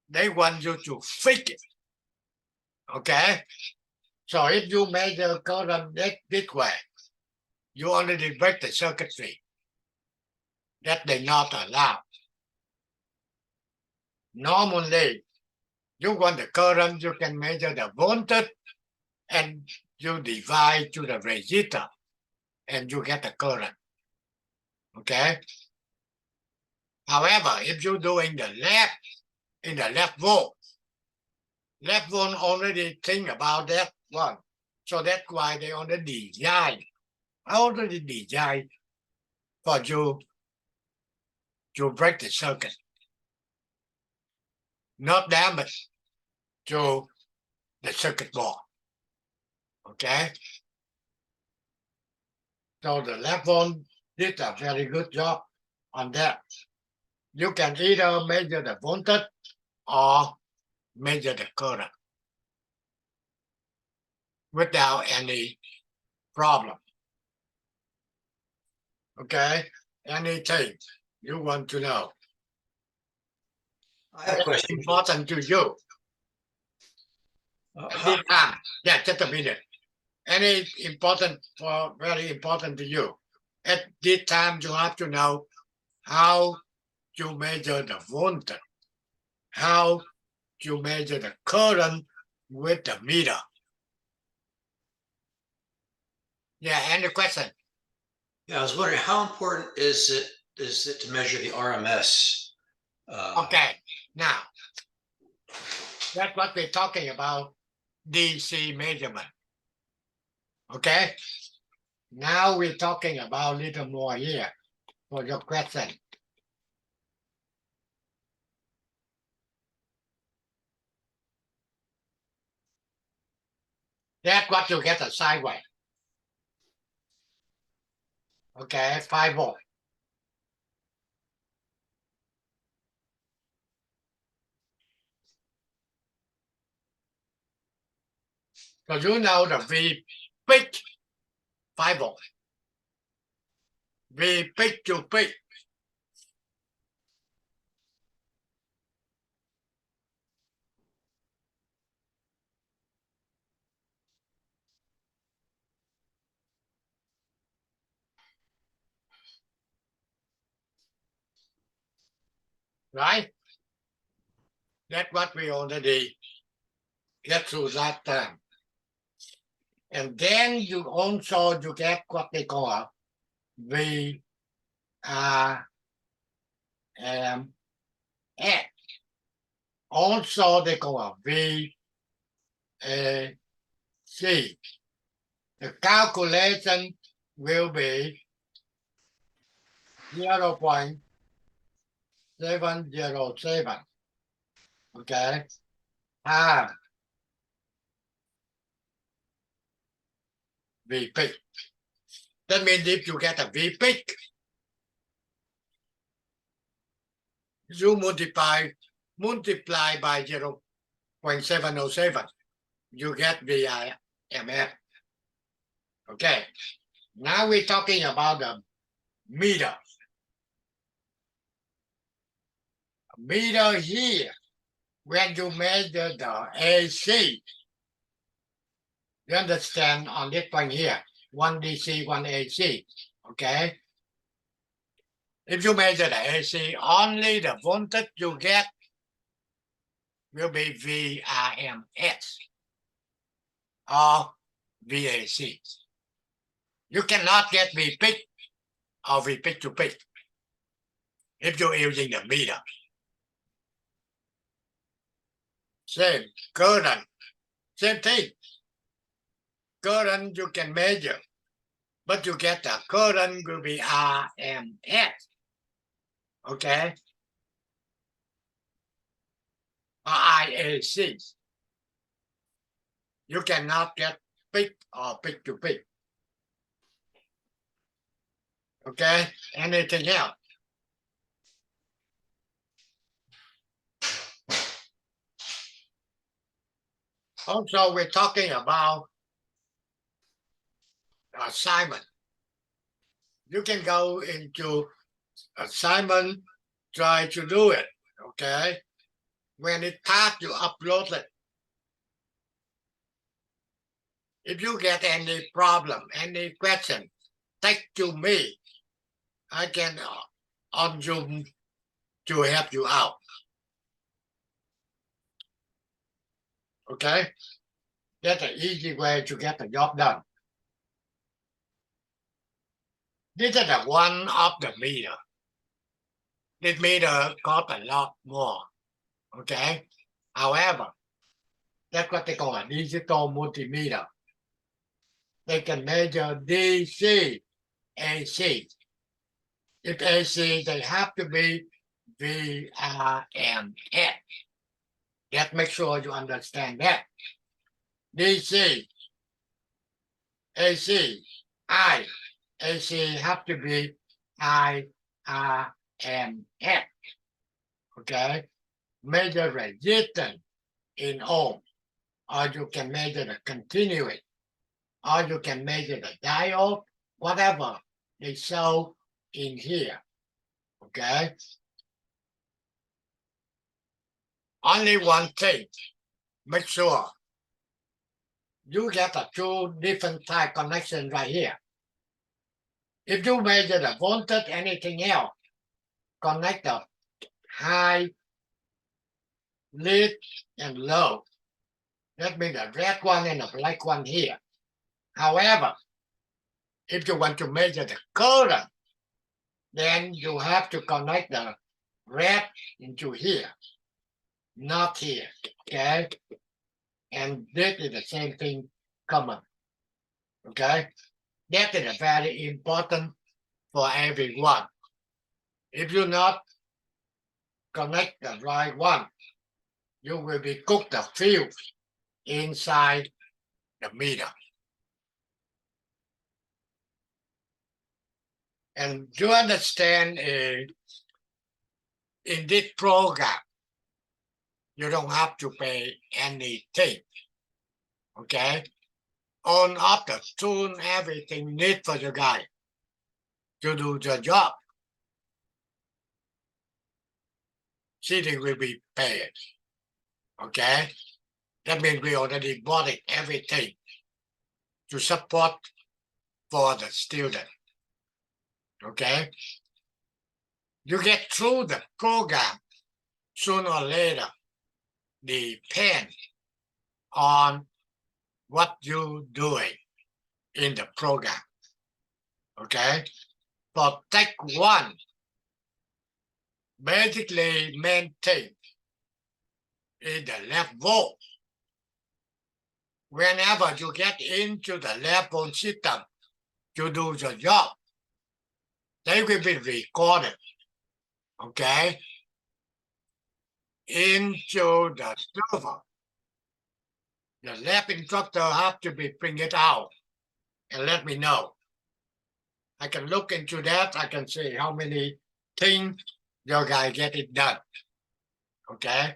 They want you to fix it. Okay? So if you measure current this way, you already break the circuitry. That they not allowed. Normally, you want the current, you can measure the voltage and you divide to the resistor, and you get the current. Okay. However, if you're doing the left in the left volt already think about that one. So that's why they already design for you to break the circuit, not damage to the circuit board. Okay. So the left one did a very good job on that. You can either measure the voltage or measure the current without any problem. Okay. Anything you want to know? I have a question. Important to you. At this time. Yeah, just a minute. Any important for very important to you. At this time, you have to know how to measure the voltage, how to measure the current with the meter. Yeah, any question? Yeah, I was wondering how important is it to measure the RMS? Okay, now that's what we're talking about, DC measurement. Okay, now we're talking about a little more here for your question. That's what you get a sideways. Okay, 5 volt. So you know the V peak 5 volt. V peak to peak. Right? That's what we already get through that term. And then you also you get what they call V R M S. Also they call V A C. The calculation will be 0.707. Okay. V peak. That means if you get a V peak, you multiply by 0.707, you get VIMF. Okay. Now we're talking about the meter. Meter here, when you measure the AC, you understand on this point here, 1 DC, 1 AC. Okay. If you measure the AC, only the voltage you get will be VRMS or VAC. You cannot get V peak or V peak to peak if you're using the meter. Same current, same thing. Current you can measure, but you get the current will be RMS. Okay. Or IAC. You cannot get peak or peak to peak. Okay. Anything else? Also, we're talking about assignment. You can go into assignment, try to do it. Okay. When it's time you upload it. If you get any problem, any question, take to me. I can on Zoom to help you out. Okay. That's an easy way to get the job done. This is the one of the meter. This meter costs a lot more. Okay. However, that's what they call a digital multimeter. They can measure DC, AC. If AC, they have to be VRMS. Just make sure you understand that. DC, AC, I, AC have to be IRMS. Okay? Measure resistance in ohm, or you can measure the continuous, or you can measure the diode, whatever they show in here. Okay? Only one thing, make sure you get a two different type connection right here. If you measure the voltage, anything else, connect the high, mid, and low. That means the red one and the black one here. However, if you want to measure the current, then you have to connect the red into here, not here, okay? And this is the same thing common, okay? That is very important for everyone. If you not connect the right one, you will be cooked the fuse inside the meter. And you understand in this program, you don't have to pay anything. Okay? On off the tune, everything need for the guy to do the job. City will be paid. Okay? That means we already bought it, everything to support for the student. Okay? You get through the program sooner or later, depend on what you're doing in the program. Okay? For Tech 1, basically main thing is the left volt. Whenever you get into the left volt system to do the job, they will be recorded. Okay? Into the server. The lab instructor have to be bring it out and let me know. I can look into that. I can see how many things your guy get it done. Okay.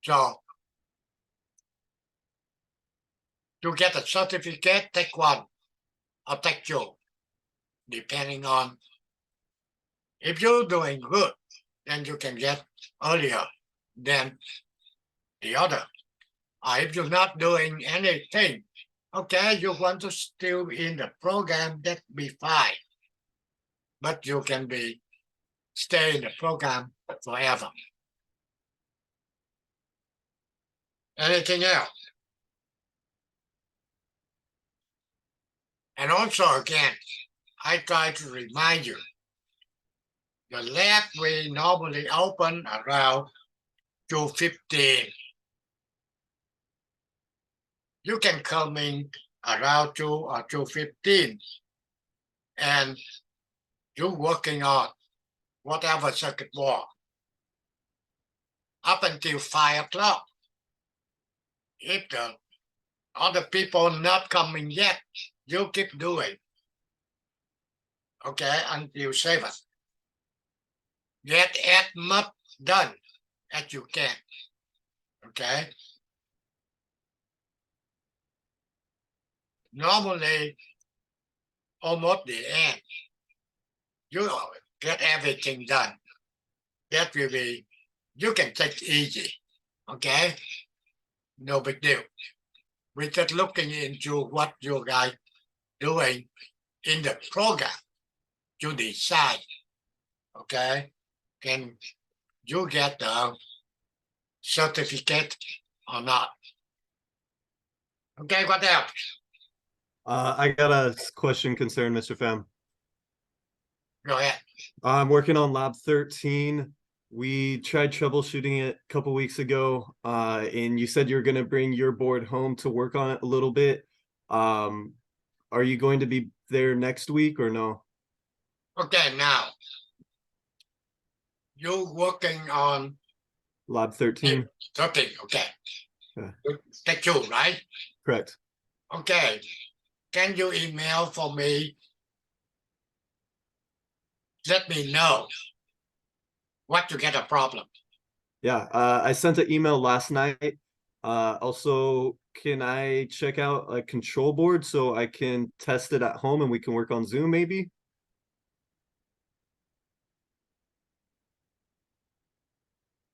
So you get a certificate, take one or take two, depending on if you're doing good, then you can get earlier than the other. Or if you're not doing anything, okay, you want to still in the program, that be fine. But you can be stay in the program forever. Anything else? And also again, I try to remind you, the lab we normally open around 2:15. You can come in around 2 or 2:15 and you're working on whatever circuit board up until 5 o'clock. If the other people not coming yet, you keep doing. Okay, until 7. Get as much done as you can. Okay. Normally, almost the end, you get everything done. That will be, you can take it easy. Okay. No big deal. We're just looking into what you guys doing in the program to decide. Okay. Can you get the certificate or not? Okay, what else? I got a question concern, Mr. Pham. Go ahead. I'm working on lab 13. We tried troubleshooting it a couple weeks ago, and you said you're going to bring your board home to work on it a little bit. Are you going to be there next week or no? Okay, now you working on Lab 13? 13, okay. Yeah. Tech 2, right? Correct. Okay. Can you email for me? Let me know what you get a problem. Yeah, I sent an email last night. Also, can I check out a control board so I can test it at home and we can work on Zoom maybe?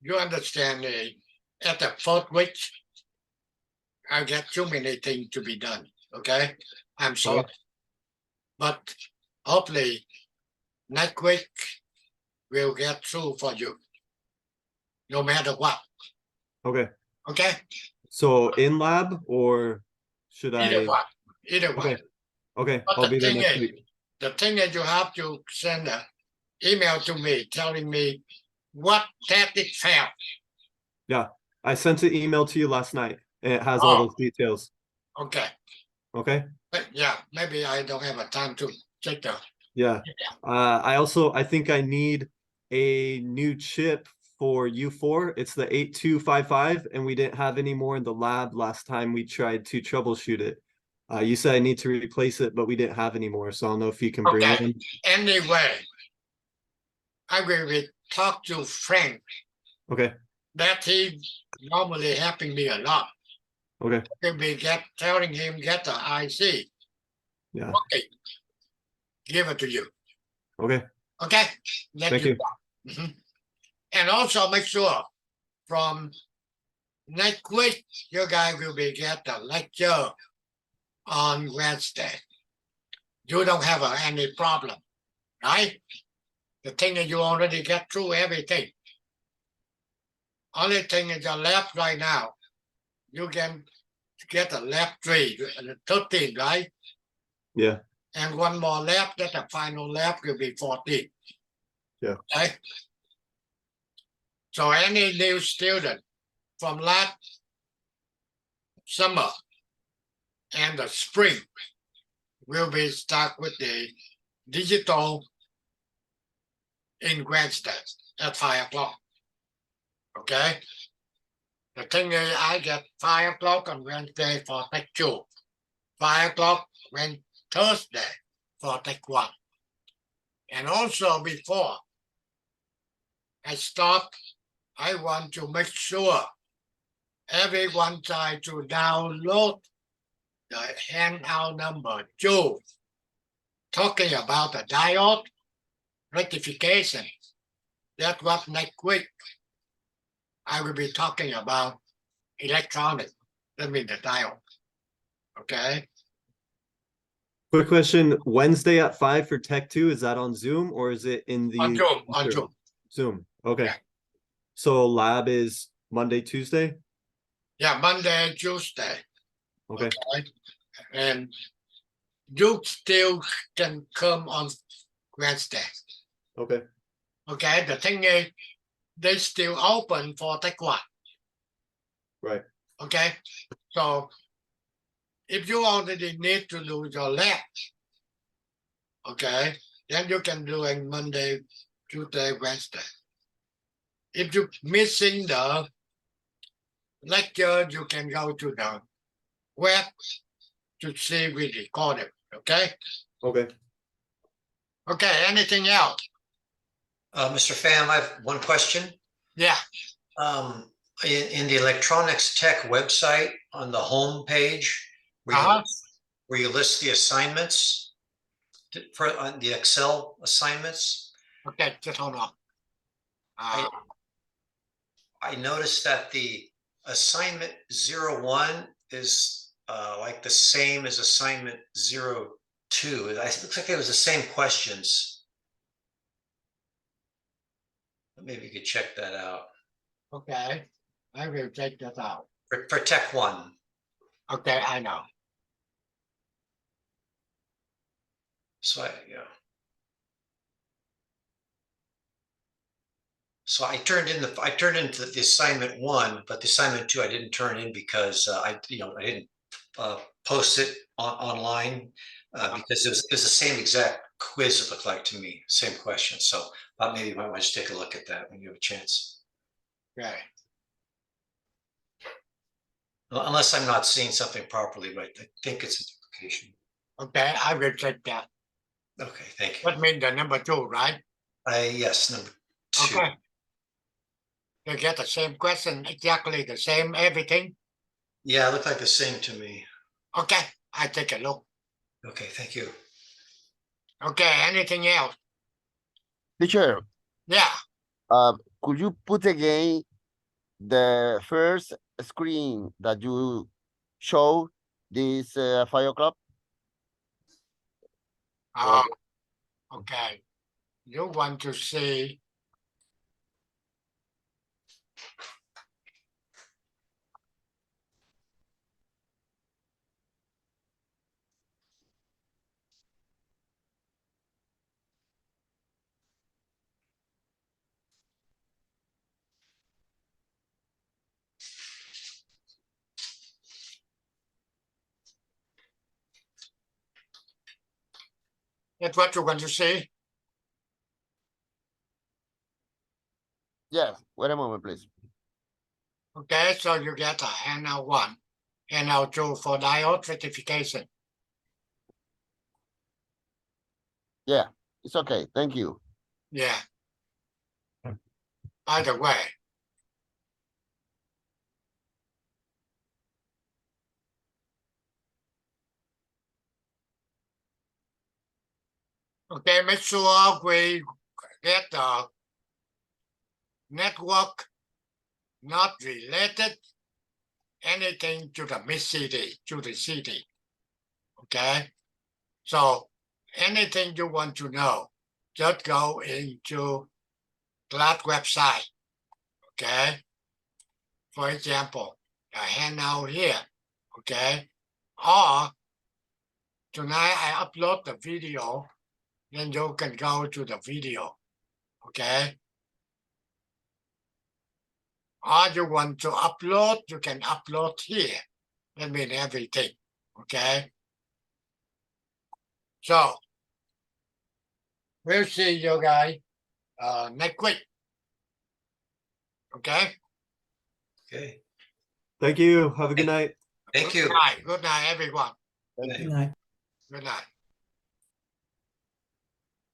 You understand at the fourth week, I get too many things to be done. Okay. I'm sorry. But hopefully next week we'll get through for you. No matter what. Okay. Okay? So in lab or should Either I? one. Either one. Okay. Okay, But I'll the be there thing next is, week. the thing is you have to send an email to me telling me what tactic failed. Yeah, I sent an email to you last night and it has all Oh. those details. Okay. Okay. But yeah, maybe I don't have a time to check the. Yeah. I think I need a new chip for U4. It's the 8255, and we didn't have any more in the lab last time we tried to troubleshoot it. You said I need to replace it, but we didn't have any more. So I don't know if you can bring Okay. one. Anyway, I will talk to Frank Okay. that he normally helping me a lot. Okay. We'll be telling him get the IC. Yeah. Okay. Give it to you. Okay. Okay. Let Thank you. Mhm. And also make sure from next week you guys will be get the lecture on Wednesday. You don't have any problem, right? The thing is you already get through everything. Only thing is your left right now. You can get a left 3, 13, right? Yeah. And one more left, that the final left will be 14. Yeah. Okay. So any new student from last summer and the spring will be stuck with the digital in Wednesday at 5 o'clock. Okay. The thing is, I get 5 o'clock on Wednesday for Tech 2, 5 o'clock when Thursday for Tech 1. And also before I stop, I want to make sure everyone try to download the handout number 2, talking about the diode rectification. That's what next week I will be talking about electronic. That means the diode. Okay. Quick question. Wednesday at 5 for Tech 2, is that on Zoom or is it in the On Zoom. On Zoom. Zoom? Okay. Yeah. So lab is Monday, Tuesday? Yeah, Monday, Tuesday. Okay. And you still can come on Wednesday. Okay. Okay. The thing is, they still open for Tech 1. Right. Okay. So if you already need to do your lab, okay, then you can do it Monday, Tuesday, Wednesday. If you're missing the lecture, you can go to the web to see we record it. Okay. Okay. Okay. Anything else? Mr. Pham, I have one question. Yeah. In the electronics tech website on the home page, where you list the assignments for on the Excel assignments. Okay, just hold on. I noticed that the assignment 01 is like the same as assignment 02. It looks like it was the same questions. Maybe you could check that out. Okay, I will check that out. For Tech 1. Okay, I know. So yeah. So I turned in the assignment 1, but the assignment 2 I didn't turn in because I didn't post it online because it was the same exact quiz it looked like to me, same question. So maybe you might want to just take a look at that when you have a chance. Okay. Unless I'm not seeing something properly, but I think it's a duplication. Okay, I will check that. Okay, thank you. That means the number 2, right? Yes, number 2. Okay. You get the same question, exactly the same everything. Yeah, it looked like the same to me. Okay, I take a look. Okay, thank you. Okay, anything else? Teacher, Yeah. could you put again the first screen that you show this 5 o'clock? Okay. You want to see that's what you want to see? Yes, wait a moment, please. Okay, so you get a handout 1, handout 2 for diode certification. Yeah, it's okay. Thank you. Yeah. By the way, okay, make sure we get the network not related anything to the mid city, to the city. Okay, so anything you want to know, just go into class website. Okay, for example, a handout here. Okay, or tonight I upload the video, then you can go to the video. Okay, or you want to upload, you can upload here. That means everything. Okay, so we'll see you guys next week. Okay. Okay, Thank you. Have a good night. thank you. Good night. Good night, everyone. Good night. Good night.